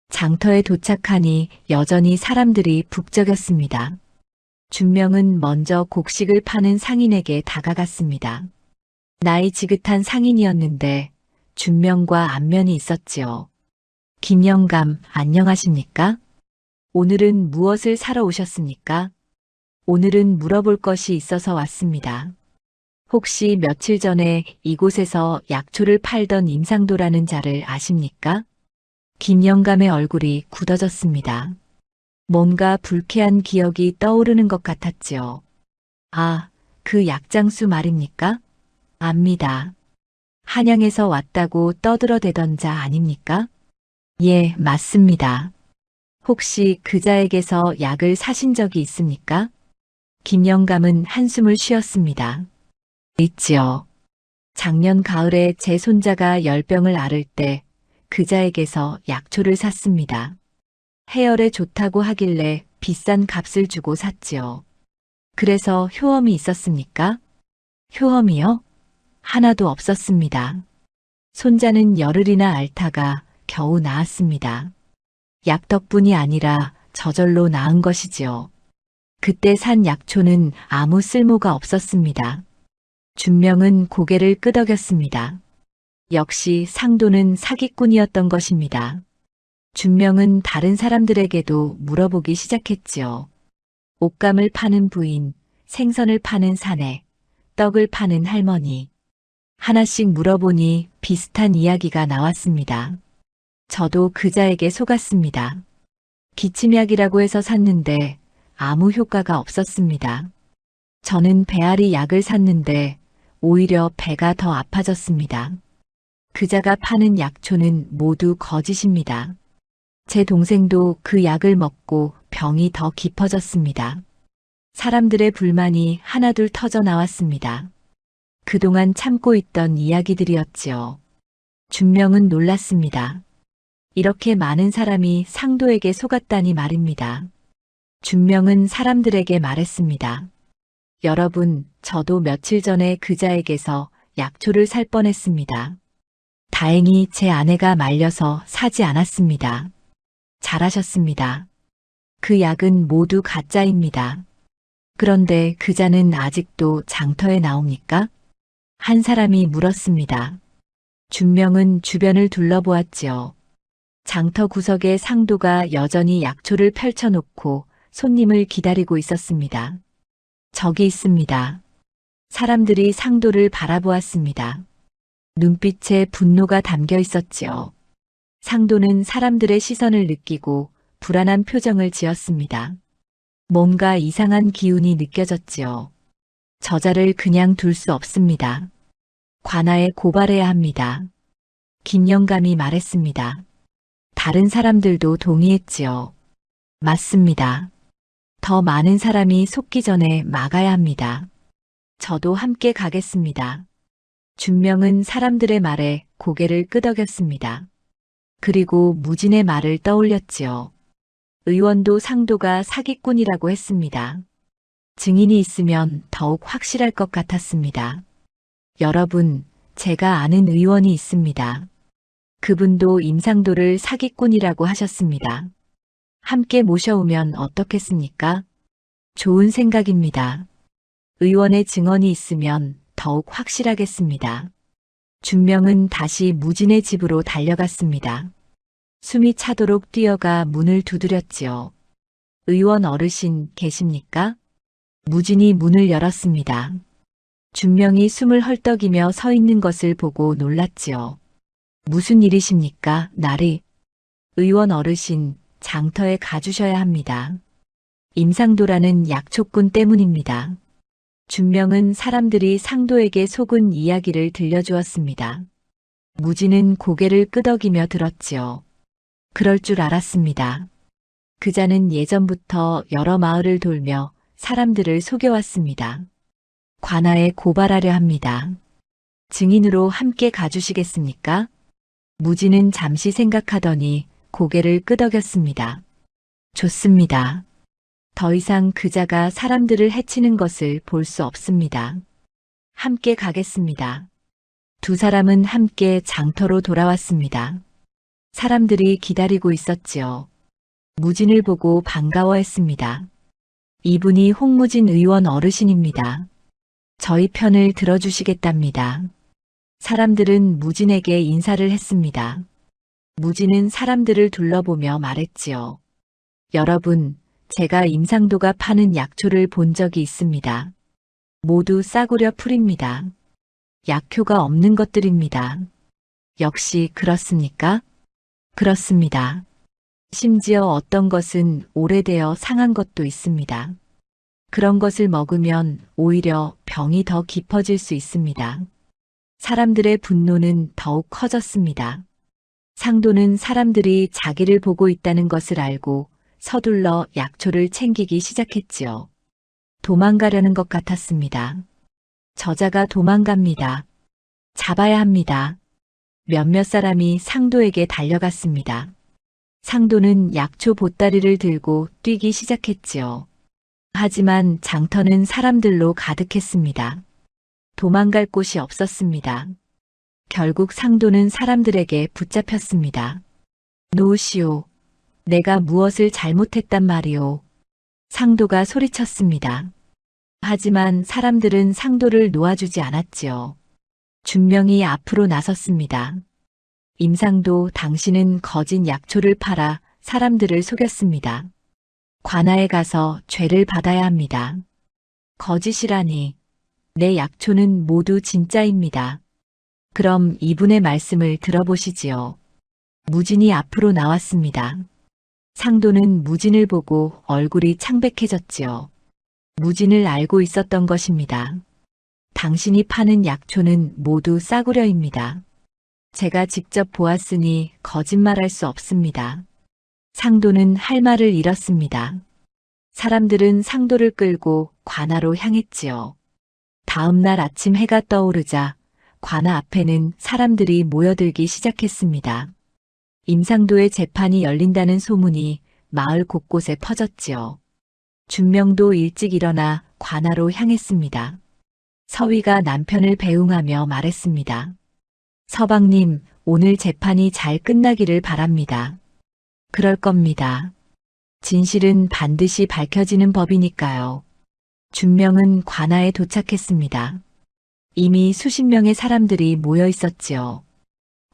장터에 도착하니 여전히 사람들이 북적였습니다. 준명은 먼저 곡식을 파는 상인에게 다가갔습니다. 나이 지긋한 상인이었는데 준명과 안면이 있었지요. 김영감, 안녕하십니까? 오늘은 무엇을 사러 오셨습니까? 오늘은 물어볼 것이 있어서 왔습니다. 혹시 며칠 전에 이곳에서 약초를 팔던 임상도라는 자를 아십니까? 김영감의 얼굴이 굳어졌습니다. 뭔가 불쾌한 기억이 떠오르는 것 같았지요. 아, 그 약장수 말입니까? 압니다. 한양에서 왔다고 떠들어대던 자 아닙니까? 예, 맞습니다. 혹시 그자에게서 약을 사신 적이 있습니까? 김영감은 한숨을 쉬었습니다. 있지요. 작년 가을에 제 손자가 열병을 앓을 때 그자에게서 약초를 샀습니다. 해열에 좋다고 하길래 비싼 값을 주고 샀지요. 그래서 효험이 있었습니까? 효험이요? 하나도 없었습니다. 손자는 열흘이나 앓다가 겨우 나았습니다. 약 덕분이 아니라 저절로 나은 것이지요. 그때 산 약초는 아무 쓸모가 없었습니다. 준명은 고개를 끄덕였습니다. 역시 상도는 사기꾼이었던 것입니다. 준명은 다른 사람들에게도 물어보기 시작했지요. 옷감을 파는 부인, 생선을 파는 사내, 떡을 파는 할머니. 하나씩 물어보니 비슷한 이야기가 나왔습니다. 저도 그자에게 속았습니다. 기침약이라고 해서 샀는데 아무 효과가 없었습니다. 저는 배앓이 약을 샀는데 오히려 배가 더 아파졌습니다. 그자가 파는 약초는 모두 거짓입니다. 제 동생도 그 약을 먹고 병이 더 깊어졌습니다. 사람들의 불만이 하나둘 터져 나왔습니다. 그동안 참고 있던 이야기들이었지요. 준명은 놀랐습니다. 이렇게 많은 사람이 상도에게 속았다니 말입니다. 준명은 사람들에게 말했습니다. 여러분, 저도 며칠 전에 그자에게서 약초를 살 뻔했습니다. 다행히 제 아내가 말려서 사지 않았습니다. 잘하셨습니다. 그 약은 모두 가짜입니다. 그런데 그자는 아직도 장터에 나옵니까? 한 사람이 물었습니다. 준명은 주변을 둘러보았지요. 장터 구석에 상도가 여전히 약초를 펼쳐놓고 손님을 기다리고 있었습니다. 저기 있습니다. 사람들이 상도를 바라보았습니다. 눈빛에 분노가 담겨 있었지요. 상도는 사람들의 시선을 느끼고 불안한 표정을 지었습니다. 뭔가 이상한 기운이 느껴졌지요. 저자를 그냥 둘 수 없습니다. 관아에 고발해야 합니다. 김영감이 말했습니다. 다른 사람들도 동의했지요. 맞습니다. 더 많은 사람이 속기 전에 막아야 합니다. 저도 함께 가겠습니다. 준명은 사람들의 말에 고개를 끄덕였습니다. 그리고 무진의 말을 떠올렸지요. 의원도 상도가 사기꾼이라고 했습니다. 증인이 있으면 더욱 확실할 것 같았습니다. 여러분, 제가 아는 의원이 있습니다. 그분도 임상도를 사기꾼이라고 하셨습니다. 함께 모셔오면 어떻겠습니까? 좋은 생각입니다. 의원의 증언이 있으면 더욱 확실하겠습니다. 준명은 다시 무진의 집으로 달려갔습니다. 숨이 차도록 뛰어가 문을 두드렸지요. 의원 어르신 계십니까? 무진이 문을 열었습니다. 준명이 숨을 헐떡이며 서 있는 것을 보고 놀랐지요. 무슨 일이십니까, 나리? 의원 어르신, 장터에 가주셔야 합니다. 임상도라는 약초꾼 때문입니다. 준명은 사람들이 상도에게 속은 이야기를 들려주었습니다. 무진은 고개를 끄덕이며 들었지요. 그럴 줄 알았습니다. 그자는 예전부터 여러 마을을 돌며 사람들을 속여왔습니다. 관아에 고발하려 합니다. 증인으로 함께 가주시겠습니까? 무진은 잠시 생각하더니 고개를 끄덕였습니다. 좋습니다. 더 이상 그자가 사람들을 해치는 것을 볼 수 없습니다. 함께 가겠습니다. 두 사람은 함께 장터로 돌아왔습니다. 사람들이 기다리고 있었지요. 무진을 보고 반가워했습니다. 이분이 홍무진 의원 어르신입니다. 저희 편을 들어주시겠답니다. 사람들은 무진에게 인사를 했습니다. 무진은 사람들을 둘러보며 말했지요. 여러분, 제가 임상도가 파는 약초를 본 적이 있습니다. 모두 싸구려 풀입니다. 약효가 없는 것들입니다. 역시 그렇습니까? 그렇습니다. 심지어 어떤 것은 오래되어 상한 것도 있습니다. 그런 것을 먹으면 오히려 병이 더 깊어질 수 있습니다. 사람들의 분노는 더욱 커졌습니다. 상도는 사람들이 자기를 보고 있다는 것을 알고 서둘러 약초를 챙기기 시작했지요. 도망가려는 것 같았습니다. 저자가 도망갑니다. 잡아야 합니다. 몇몇 사람이 상도에게 달려갔습니다. 상도는 약초 보따리를 들고 뛰기 시작했지요. 하지만 장터는 사람들로 가득했습니다. 도망갈 곳이 없었습니다. 결국 상도는 사람들에게 붙잡혔습니다. 놓으시오. 내가 무엇을 잘못했단 말이오. 상도가 소리쳤습니다. 하지만 사람들은 상도를 놓아주지 않았지요. 준명이 앞으로 나섰습니다. 임상도, 당신은 거짓 약초를 팔아 사람들을 속였습니다. 관아에 가서 죄를 받아야 합니다. 거짓이라니. 내 약초는 모두 진짜입니다. 그럼 이분의 말씀을 들어보시지요. 무진이 앞으로 나왔습니다. 상도는 무진을 보고 얼굴이 창백해졌지요. 무진을 알고 있었던 것입니다. 당신이 파는 약초는 모두 싸구려입니다. 제가 직접 보았으니 거짓말할 수 없습니다. 상도는 할 말을 잃었습니다. 사람들은 상도를 끌고 관아로 향했지요. 다음 날 아침 해가 떠오르자 관아 앞에는 사람들이 모여들기 시작했습니다. 임상도의 재판이 열린다는 소문이 마을 곳곳에 퍼졌지요. 준명도 일찍 일어나 관아로 향했습니다. 서위가 남편을 배웅하며 말했습니다. 서방님, 오늘 재판이 잘 끝나기를 바랍니다. 그럴 겁니다. 진실은 반드시 밝혀지는 법이니까요. 준명은 관아에 도착했습니다. 이미 수십 명의 사람들이 모여 있었지요.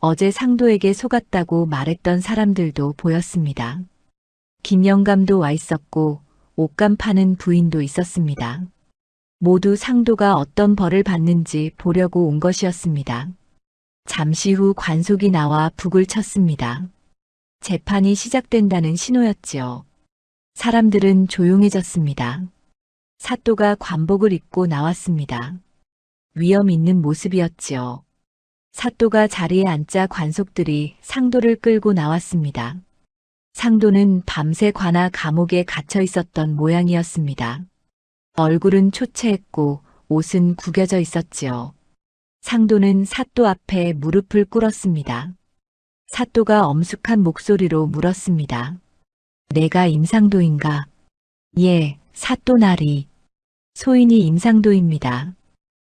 어제 상도에게 속았다고 말했던 사람들도 보였습니다. 김영감도 와 있었고 옷감 파는 부인도 있었습니다. 모두 상도가 어떤 벌을 받는지 보려고 온 것이었습니다. 잠시 후 관속이 나와 북을 쳤습니다. 재판이 시작된다는 신호였지요. 사람들은 조용해졌습니다. 사또가 관복을 입고 나왔습니다. 위험 있는 모습이었지요. 사또가 자리에 앉자 관속들이 상도를 끌고 나왔습니다. 상도는 밤새 관아 감옥에 갇혀 있었던 모양이었습니다. 얼굴은 초췌했고 옷은 구겨져 있었지요. 상도는 사또 앞에 무릎을 꿇었습니다. 사또가 엄숙한 목소리로 물었습니다. 내가 임상도인가? 예, 사또나리. 소인이 임상도입니다.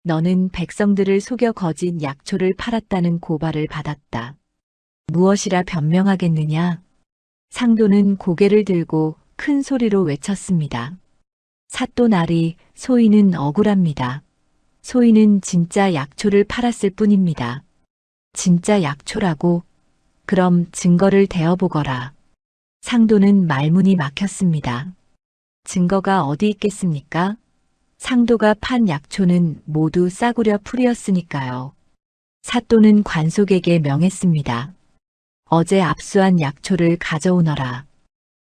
너는 백성들을 속여 거짓 약초를 팔았다는 고발을 받았다. 무엇이라 변명하겠느냐? 상도는 고개를 들고 큰 소리로 외쳤습니다. 사또나리, 소인은 억울합니다. 소인은 진짜 약초를 팔았을 뿐입니다. 진짜 약초라고? 그럼 증거를 대어보거라. 상도는 말문이 막혔습니다. 증거가 어디 있겠습니까? 상도가 판 약초는 모두 싸구려 풀이었으니까요. 사또는 관속에게 명했습니다. 어제 압수한 약초를 가져오너라.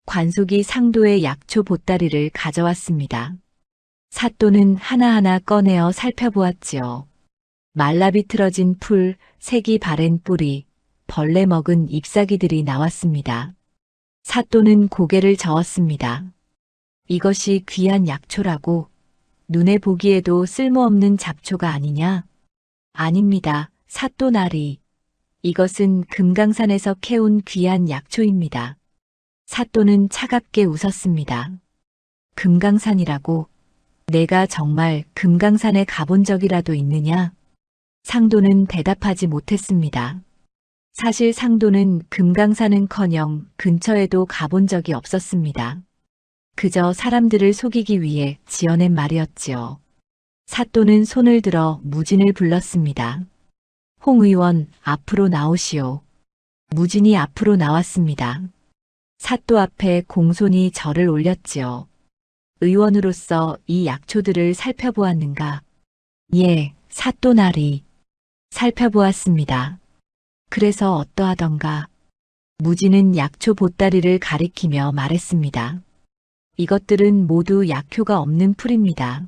관속이 상도의 약초 보따리를 가져왔습니다. 사또는 하나하나 꺼내어 살펴보았지요. 말라 비틀어진 풀, 색이 바랜 뿌리, 벌레 먹은 잎사귀들이 나왔습니다. 사또는 고개를 저었습니다. 이것이 귀한 약초라고? 눈에 보기에도 쓸모없는 잡초가 아니냐? 아닙니다. 사또나리. 이것은 금강산에서 캐온 귀한 약초입니다. 사또는 차갑게 웃었습니다. 금강산이라고? 내가 정말 금강산에 가본 적이라도 있느냐? 상도는 대답하지 못했습니다. 사실 상도는 금강산은커녕 근처에도 가본 적이 없었습니다. 그저 사람들을 속이기 위해 지어낸 말이었지요. 사또는 손을 들어 무진을 불렀습니다. 홍 의원, 앞으로 나오시오. 무진이 앞으로 나왔습니다. 사또 앞에 공손히 절을 올렸지요. 의원으로서 이 약초들을 살펴보았는가? 예, 사또나리. 살펴보았습니다. 그래서 어떠하던가? 무진은 약초 보따리를 가리키며 말했습니다. 이것들은 모두 약효가 없는 풀입니다.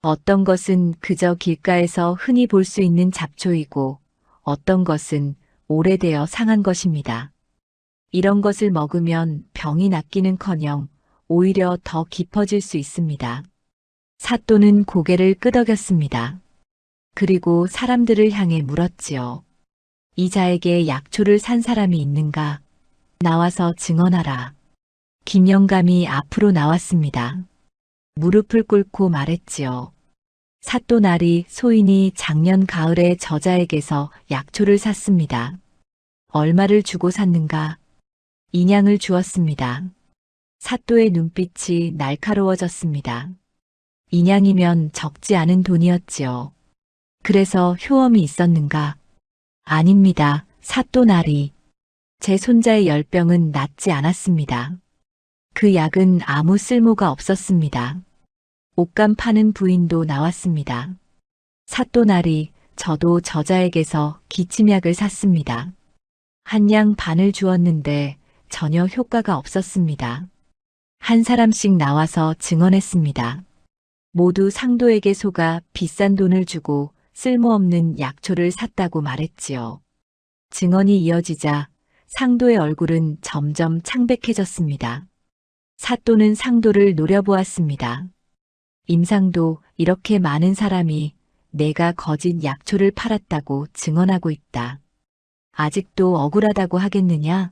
어떤 것은 그저 길가에서 흔히 볼 수 있는 잡초이고 어떤 것은 오래되어 상한 것입니다. 이런 것을 먹으면 병이 낫기는커녕 오히려 더 깊어질 수 있습니다. 사또는 고개를 끄덕였습니다. 그리고 사람들을 향해 물었지요. 이 자에게 약초를 산 사람이 있는가? 나와서 증언하라. 김영감이 앞으로 나왔습니다. 무릎을 꿇고 말했지요. 사또나리 소인이 작년 가을에 저자에게서 약초를 샀습니다. 얼마를 주고 샀는가? 인양을 주었습니다. 사또의 눈빛이 날카로워졌습니다. 인양이면 적지 않은 돈이었지요. 그래서 효험이 있었는가? 아닙니다. 사또나리. 제 손자의 열병은 낫지 않았습니다. 그 약은 아무 쓸모가 없었습니다. 옷감 파는 부인도 나왔습니다. 사또나리, 저도 저자에게서 기침약을 샀습니다. 한 양 반을 주었는데 전혀 효과가 없었습니다. 한 사람씩 나와서 증언했습니다. 모두 상도에게 속아 비싼 돈을 주고 쓸모없는 약초를 샀다고 말했지요. 증언이 이어지자 상도의 얼굴은 점점 창백해졌습니다. 사또는 상도를 노려보았습니다. 임상도, 이렇게 많은 사람이 내가 거짓 약초를 팔았다고 증언하고 있다. 아직도 억울하다고 하겠느냐?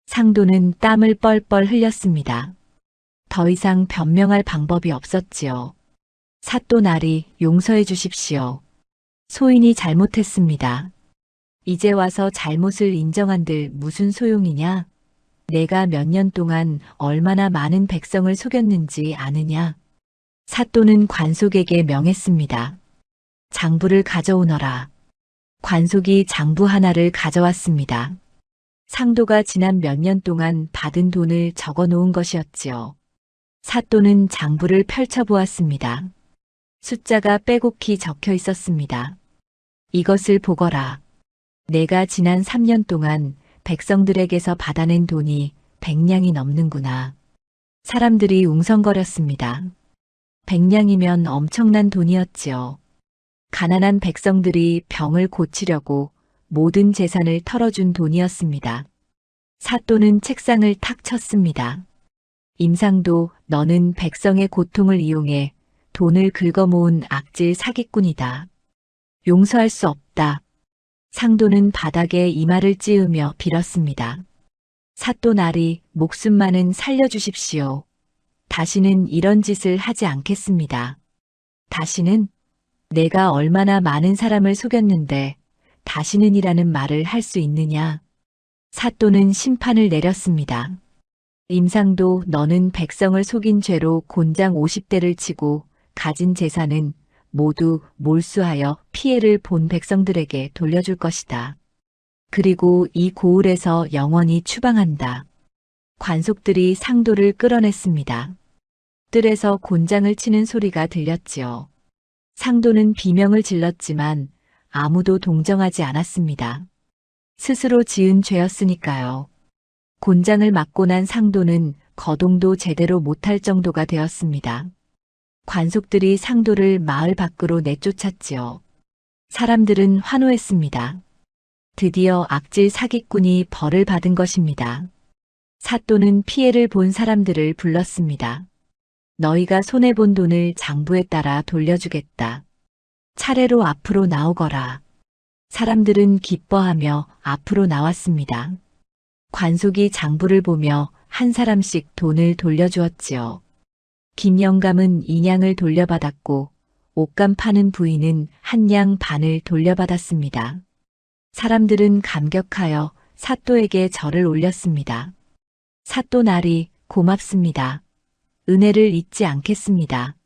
상도는 땀을 뻘뻘 흘렸습니다. 더 이상 변명할 방법이 없었지요. 사또 나리, 용서해 주십시오. 소인이 잘못했습니다. 이제 와서 잘못을 인정한들 무슨 소용이냐? 내가 몇 년 동안 얼마나 많은 백성을 속였는지 아느냐? 사또는 관속에게 명했습니다. 장부를 가져오너라. 관속이 장부 하나를 가져왔습니다. 상도가 지난 몇 년 동안 받은 돈을 적어 놓은 것이었지요. 사또는 장부를 펼쳐보았습니다. 숫자가 빼곡히 적혀 있었습니다. 이것을 보거라. 내가 지난 3년 동안 백성들에게서 받아낸 돈이 100냥이 넘는구나. 사람들이 웅성거렸습니다. 100냥이면 엄청난 돈이었지요. 가난한 백성들이 병을 고치려고 모든 재산을 털어준 돈이었습니다. 사또는 책상을 탁 쳤습니다. 임상도, 너는 백성의 고통을 이용해 돈을 긁어모은 악질 사기꾼이다. 용서할 수 없다. 상도는 바닥에 이마를 찌으며 빌었습니다. 사또 나리, 목숨만은 살려주십시오. 다시는 이런 짓을 하지 않겠습니다. 다시는? 내가 얼마나 많은 사람을 속였는데 다시는이라는 말을 할 수 있느냐? 사또는 심판을 내렸습니다. 임상도, 너는 백성을 속인 죄로 곤장 50대를 치고 가진 재산은 모두 몰수하여 피해를 본 백성들에게 돌려줄 것이다. 그리고 이 고을에서 영원히 추방한다. 관속들이 상도를 끌어냈습니다. 뜰에서 곤장을 치는 소리가 들렸지요. 상도는 비명을 질렀지만 아무도 동정하지 않았습니다. 스스로 지은 죄였으니까요. 곤장을 맞고 난 상도는 거동도 제대로 못할 정도가 되었습니다. 관속들이 상도를 마을 밖으로 내쫓았지요. 사람들은 환호했습니다. 드디어 악질 사기꾼이 벌을 받은 것입니다. 사또는 피해를 본 사람들을 불렀습니다. 너희가 손해본 돈을 장부에 따라 돌려주겠다. 차례로 앞으로 나오거라. 사람들은 기뻐하며 앞으로 나왔습니다. 관속이 장부를 보며 한 사람씩 돈을 돌려주었지요. 김영감은 2냥을 돌려받았고 옷감 파는 부인은 1냥 반을 돌려받았습니다. 사람들은 감격하여 사또에게 절을 올렸습니다. 사또 나리, 고맙습니다. 은혜를 잊지 않겠습니다.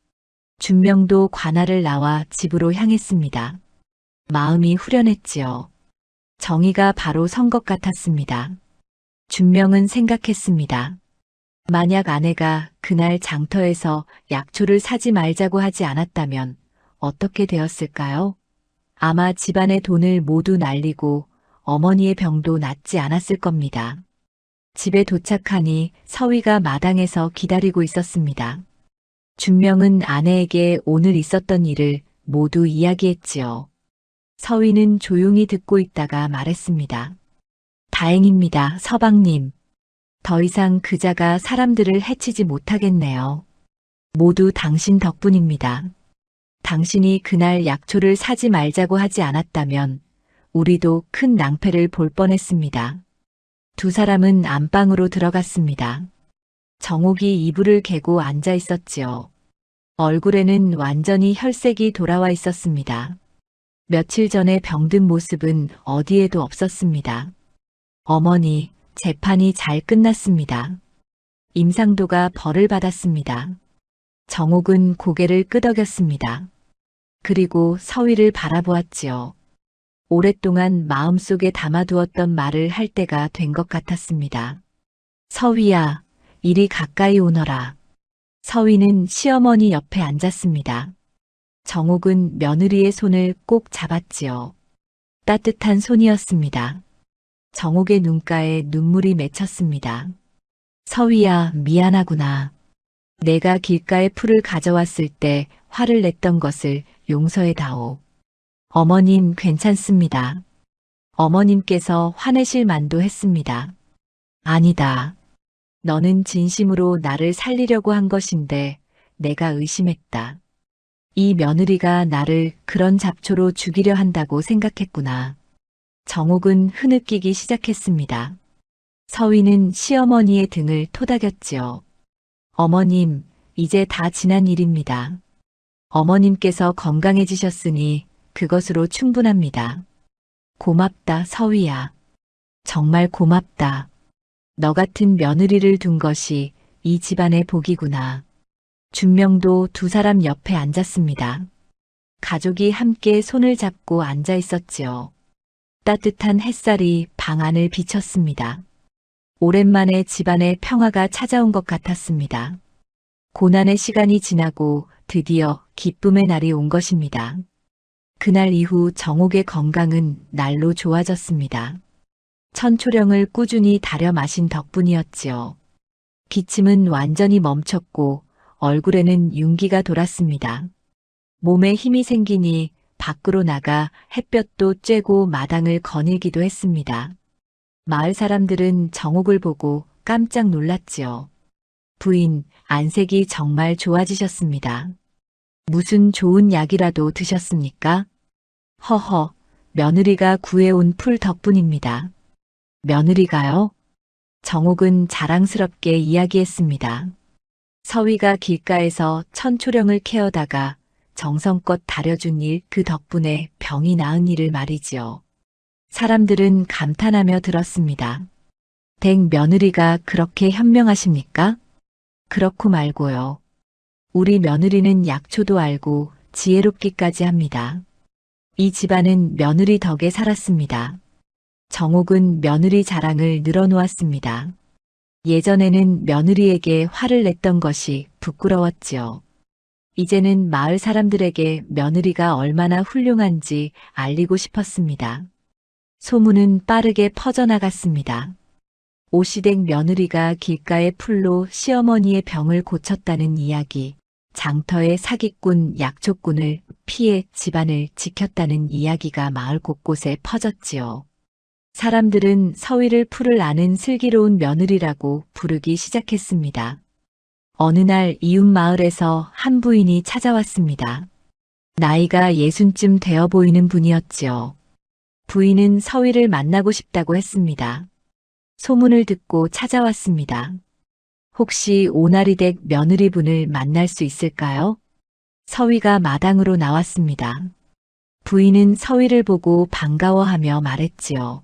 준명도 관할을 나와 집으로 향했습니다. 마음이 후련했지요. 정의가 바로 선 것 같았습니다. 준명은 생각했습니다. 만약 아내가 그날 장터에서 약초를 사지 말자고 하지 않았다면 어떻게 되었을까요? 아마 집안의 돈을 모두 날리고 어머니의 병도 낫지 않았을 겁니다. 집에 도착하니 서위가 마당에서 기다리고 있었습니다. 준명은 아내에게 오늘 있었던 일을 모두 이야기했지요. 서위는 조용히 듣고 있다가 말했습니다. 다행입니다, 서방님. 더 이상 그자가 사람들을 해치지 못하겠네요. 모두 당신 덕분입니다. 당신이 그날 약초를 사지 말자고 하지 않았다면 우리도 큰 낭패를 볼 뻔했습니다. 두 사람은 안방으로 들어갔습니다. 정옥이 이불을 개고 앉아 있었지요. 얼굴에는 완전히 혈색이 돌아와 있었습니다. 며칠 전에 병든 모습은 어디에도 없었습니다. 어머니, 재판이 잘 끝났습니다. 임상도가 벌을 받았습니다. 정옥은 고개를 끄덕였습니다. 그리고 서위를 바라보았지요. 오랫동안 마음속에 담아두었던 말을 할 때가 된 것 같았습니다. 서위야, 이리 가까이 오너라. 서위는 시어머니 옆에 앉았습니다. 정옥은 며느리의 손을 꼭 잡았지요. 따뜻한 손이었습니다. 정옥의 눈가에 눈물이 맺혔습니다. 서위야, 미안하구나. 내가 길가에 풀을 가져왔을 때 화를 냈던 것을 용서해다오. 어머님, 괜찮습니다. 어머님께서 화내실 만도 했습니다. 아니다. 너는 진심으로 나를 살리려고 한 것인데 내가 의심했다. 이 며느리가 나를 그런 잡초로 죽이려 한다고 생각했구나. 정옥은 흐느끼기 시작했습니다. 서위는 시어머니의 등을 토닥였지요. 어머님, 이제 다 지난 일입니다. 어머님께서 건강해지셨으니 그것으로 충분합니다. 고맙다, 서위야. 정말 고맙다. 너 같은 며느리를 둔 것이 이 집안의 복이구나. 준명도 두 사람 옆에 앉았습니다. 가족이 함께 손을 잡고 앉아 있었지요. 따뜻한 햇살이 방 안을 비쳤습니다. 오랜만에 집안에 평화가 찾아온 것 같았습니다. 고난의 시간이 지나고 드디어 기쁨의 날이 온 것입니다. 그날 이후 정옥의 건강은 날로 좋아졌습니다. 천초령을 꾸준히 달여 마신 덕분이었지요. 기침은 완전히 멈췄고 얼굴에는 윤기가 돌았습니다. 몸에 힘이 생기니 밖으로 나가 햇볕도 쬐고 마당을 거닐기도 했습니다. 마을 사람들은 정옥을 보고 깜짝 놀랐지요. 부인, 안색이 정말 좋아지셨습니다. 무슨 좋은 약이라도 드셨습니까? 허허, 며느리가 구해온 풀 덕분입니다. 며느리가요? 정옥은 자랑스럽게 이야기했습니다. 서위가 길가에서 천초령을 캐어다가 정성껏 다려준 일 그 덕분에 병이 나은 일을 말이지요. 사람들은 감탄하며 들었습니다. 댁 며느리가 그렇게 현명하십니까? 그렇고 말고요. 우리 며느리는 약초도 알고 지혜롭기까지 합니다. 이 집안은 며느리 덕에 살았습니다. 정옥은 며느리 자랑을 늘어놓았습니다. 예전에는 며느리에게 화를 냈던 것이 부끄러웠지요. 이제는 마을 사람들에게 며느리가 얼마나 훌륭한지 알리고 싶었습니다. 소문은 빠르게 퍼져나갔습니다. 오시댁 며느리가 길가의 풀로 시어머니의 병을 고쳤다는 이야기, 장터의 사기꾼 약초꾼을 피해 집안을 지켰다는 이야기가 마을 곳곳에 퍼졌지요. 사람들은 서위를 풀을 아는 슬기로운 며느리라고 부르기 시작했습니다. 어느 날 이웃 마을에서 한 부인이 찾아왔습니다. 나이가 60쯤 되어 보이는 분이었지요. 부인은 서위를 만나고 싶다고 했습니다. 소문을 듣고 찾아왔습니다. 혹시 오나리 댁 며느리분을 만날 수 있을까요? 서위가 마당으로 나왔습니다. 부인은 서위를 보고 반가워하며 말했지요.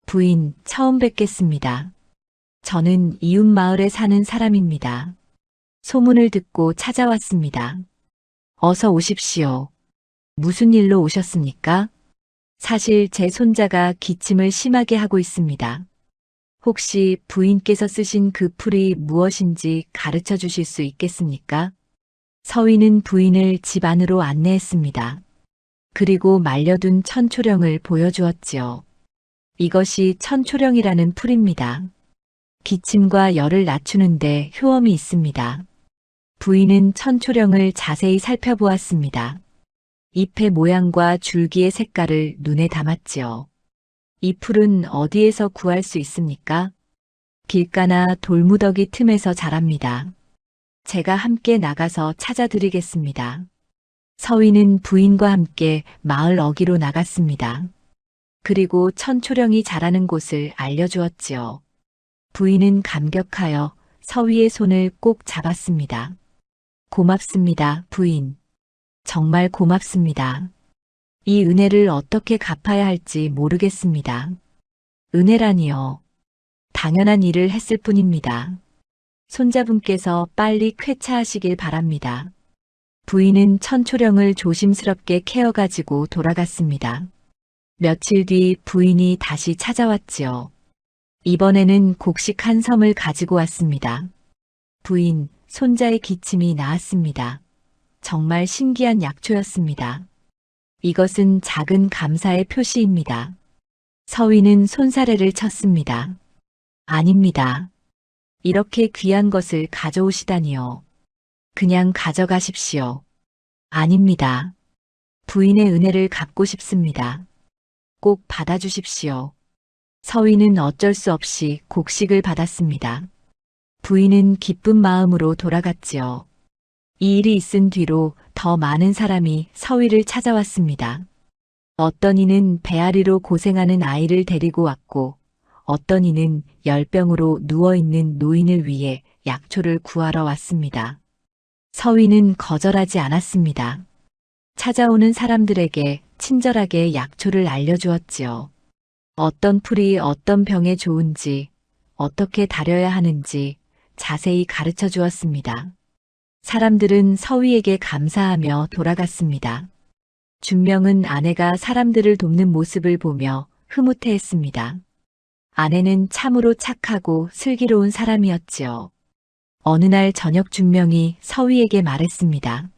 부인, 처음 뵙겠습니다. 저는 이웃 마을에 사는 사람입니다. 소문을 듣고 찾아왔습니다. 어서 오십시오. 무슨 일로 오셨습니까? 사실 제 손자가 기침을 심하게 하고 있습니다. 혹시 부인께서 쓰신 그 풀이 무엇인지 가르쳐 주실 수 있겠습니까? 서위는 부인을 집 안으로 안내했습니다. 그리고 말려둔 천초령을 보여주었지요. 이것이 천초령이라는 풀입니다. 기침과 열을 낮추는데 효험이 있습니다. 부인은 천초령을 자세히 살펴보았습니다. 잎의 모양과 줄기의 색깔을 눈에 담았지요. 이 풀은 어디에서 구할 수 있습니까? 길가나 돌무더기 틈에서 자랍니다. 제가 함께 나가서 찾아드리겠습니다. 서위는 부인과 함께 마을 어귀로 나갔습니다. 그리고 천초령이 자라는 곳을 알려주었지요. 부인은 감격하여 서위의 손을 꼭 잡았습니다. 고맙습니다, 부인. 정말 고맙습니다. 이 은혜를 어떻게 갚아야 할지 모르겠습니다. 은혜라니요. 당연한 일을 했을 뿐입니다. 손자분께서 빨리 쾌차하시길 바랍니다. 부인은 천초령을 조심스럽게 캐어가지고 돌아갔습니다. 며칠 뒤 부인이 다시 찾아왔지요. 이번에는 곡식 한 섬을 가지고 왔습니다. 부인, 손자의 기침이 나았습니다. 정말 신기한 약초였습니다. 이것은 작은 감사의 표시입니다. 서위는 손사래를 쳤습니다. 아닙니다. 이렇게 귀한 것을 가져오시다니요. 그냥 가져가십시오. 아닙니다. 부인의 은혜를 갚고 싶습니다. 꼭 받아주십시오. 서위는 어쩔 수 없이 곡식을 받았습니다. 부인은 기쁜 마음으로 돌아갔지요. 이 일이 있은 뒤로 더 많은 사람이 서위를 찾아왔습니다. 어떤 이는 배앓이로 고생하는 아이를 데리고 왔고, 어떤 이는 열병으로 누워있는 노인을 위해 약초를 구하러 왔습니다. 서위는 거절하지 않았습니다. 찾아오는 사람들에게 친절하게 약초를 알려주었지요. 어떤 풀이 어떤 병에 좋은지, 어떻게 다려야 하는지 자세히 가르쳐 주었습니다. 사람들은 서위에게 감사하며 돌아갔습니다. 준명은 아내가 사람들을 돕는 모습을 보며 흐뭇해했습니다. 아내는 참으로 착하고 슬기로운 사람이었지요. 어느 날 저녁 준명이 서위에게 말했습니다.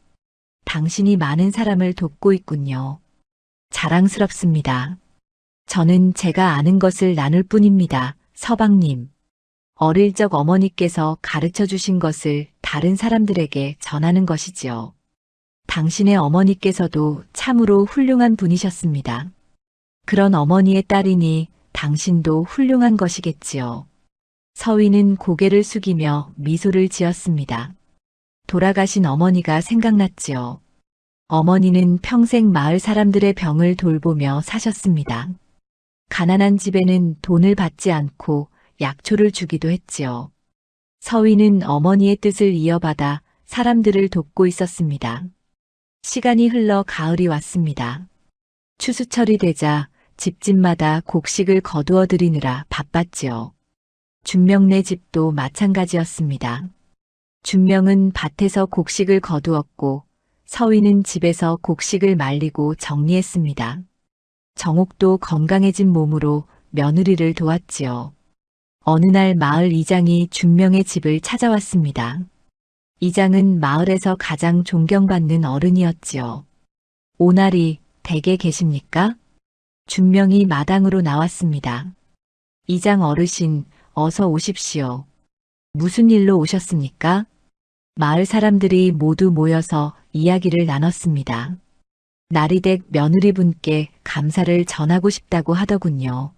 당신이 많은 사람을 돕고 있군요. 자랑스럽습니다. 저는 제가 아는 것을 나눌 뿐입니다. 서방님. 어릴 적 어머니께서 가르쳐 주신 것을 다른 사람들에게 전하는 것이지요. 당신의 어머니께서도 참으로 훌륭한 분이셨습니다. 그런 어머니의 딸이니 당신도 훌륭한 것이겠지요. 서위는 고개를 숙이며 미소를 지었습니다. 돌아가신 어머니가 생각났지요. 어머니는 평생 마을 사람들의 병을 돌보며 사셨습니다. 가난한 집에는 돈을 받지 않고 약초를 주기도 했지요. 서위는 어머니의 뜻을 이어받아 사람들을 돕고 있었습니다. 시간이 흘러 가을이 왔습니다. 추수철이 되자 집집마다 곡식을 거두어 들이느라 바빴지요. 준명네 집도 마찬가지였습니다. 준명은 밭에서 곡식을 거두었고 서위는 집에서 곡식을 말리고 정리했습니다. 정옥도 건강해진 몸으로 며느리를 도왔지요. 어느 날 마을 이장이 준명의 집을 찾아왔습니다. 이장은 마을에서 가장 존경받는 어른이었지요. 오나리 댁에 계십니까? 준명이 마당으로 나왔습니다. 이장 어르신, 어서 오십시오. 무슨 일로 오셨습니까? 마을 사람들이 모두 모여서 이야기를 나눴습니다. 나리댁 며느리분께 감사를 전하고 싶다고 하더군요.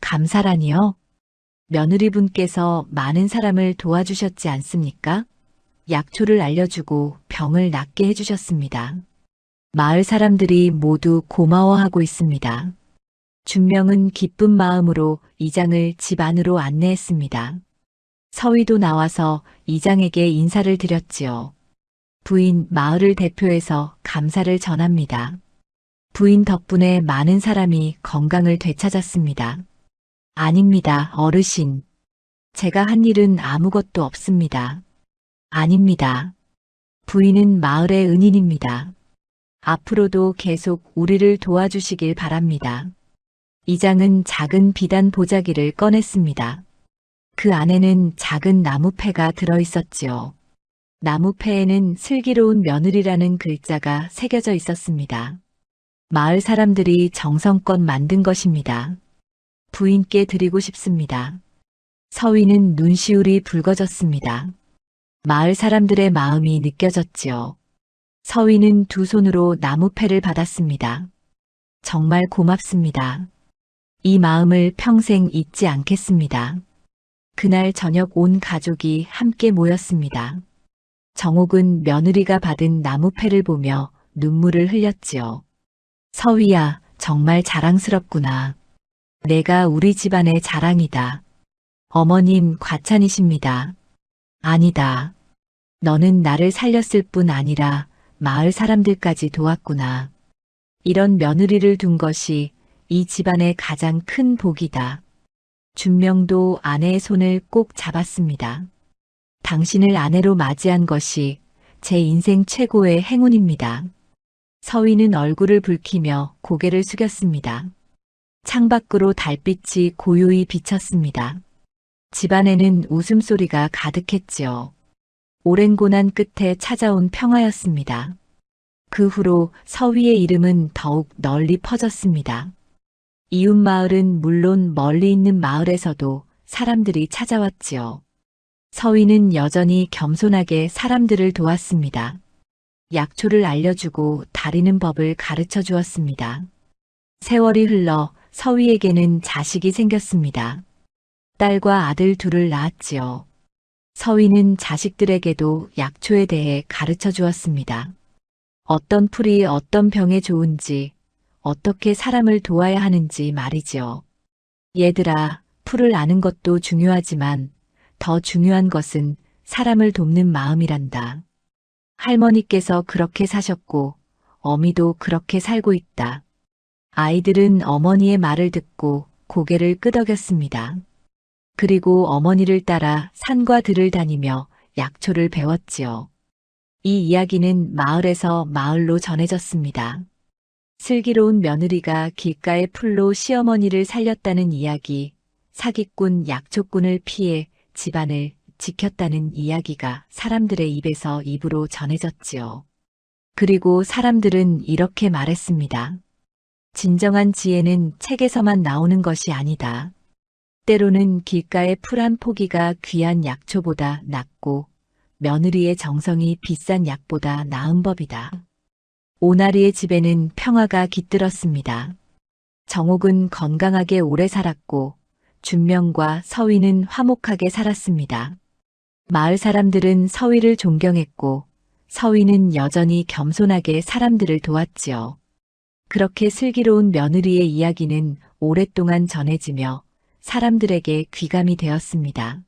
감사라니요? 며느리분께서 많은 사람을 도와주셨지 않습니까? 약초를 알려주고 병을 낫게 해주셨습니다. 마을 사람들이 모두 고마워하고 있습니다. 준명은 기쁜 마음으로 이장을 집 안으로 안내했습니다. 서위도 나와서 이장에게 인사를 드렸지요. 부인 마을을 대표해서 감사를 전합니다. 부인 덕분에 많은 사람이 건강을 되찾았습니다. 아닙니다, 어르신. 제가 한 일은 아무것도 없습니다. 아닙니다. 부인은 마을의 은인입니다. 앞으로도 계속 우리를 도와주시길 바랍니다. 이장은 작은 비단 보자기를 꺼냈습니다. 그 안에는 작은 나무패가 들어있었지요. 나무패에는 슬기로운 며느리라는 글자가 새겨져 있었습니다. 마을 사람들이 정성껏 만든 것입니다. 부인께 드리고 싶습니다. 서위는 눈시울이 붉어졌습니다. 마을 사람들의 마음이 느껴졌지요. 서위는 두 손으로 나무패를 받았습니다. 정말 고맙습니다. 이 마음을 평생 잊지 않겠습니다. 그날 저녁 온 가족이 함께 모였습니다. 정옥은 며느리가 받은 나무패를 보며 눈물을 흘렸지요. 서위야, 정말 자랑스럽구나. 내가 우리 집안의 자랑이다. 어머님 과찬이십니다. 아니다. 너는 나를 살렸을 뿐 아니라 마을 사람들까지 도왔구나. 이런 며느리를 둔 것이 이 집안의 가장 큰 복이다. 준명도 아내의 손을 꼭 잡았습니다. 당신을 아내로 맞이한 것이 제 인생 최고의 행운입니다. 서위는 얼굴을 붉히며 고개를 숙였습니다. 창밖으로 달빛이 고요히 비쳤습니다. 집안에는 웃음소리가 가득했지요. 오랜 고난 끝에 찾아온 평화였습니다. 그 후로 서위의 이름은 더욱 널리 퍼졌습니다. 이웃 마을은 물론 멀리 있는 마을에서도 사람들이 찾아왔지요. 서위는 여전히 겸손하게 사람들을 도왔습니다. 약초를 알려주고 다리는 법을 가르쳐 주었습니다. 세월이 흘러 서위에게는 자식이 생겼습니다. 딸과 아들 둘을 낳았지요. 서위는 자식들에게도 약초에 대해 가르쳐 주었습니다. 어떤 풀이 어떤 병에 좋은지, 어떻게 사람을 도와야 하는지 말이지요. 얘들아, 풀을 아는 것도 중요하지만 더 중요한 것은 사람을 돕는 마음이란다. 할머니께서 그렇게 사셨고 어미도 그렇게 살고 있다. 아이들은 어머니의 말을 듣고 고개를 끄덕였습니다. 그리고 어머니를 따라 산과 들을 다니며 약초를 배웠지요. 이 이야기는 마을에서 마을로 전해졌습니다. 슬기로운 며느리가 길가의 풀로 시어머니를 살렸다는 이야기, 사기꾼 약초꾼을 피해 집안을 지켰다는 이야기가 사람들의 입에서 입으로 전해졌지요. 그리고 사람들은 이렇게 말했습니다. 진정한 지혜는 책에서만 나오는 것이 아니다. 때로는 길가의 풀 한 포기가 귀한 약초보다 낫고 며느리의 정성이 비싼 약보다 나은 법이다. 오나리의 집에는 평화가 깃들었습니다. 정옥은 건강하게 오래 살았고 준명과 서위는 화목하게 살았습니다. 마을 사람들은 서위를 존경했고 서위는 여전히 겸손하게 사람들을 도왔지요. 그렇게 슬기로운 며느리의 이야기는 오랫동안 전해지며 사람들에게 귀감이 되었습니다.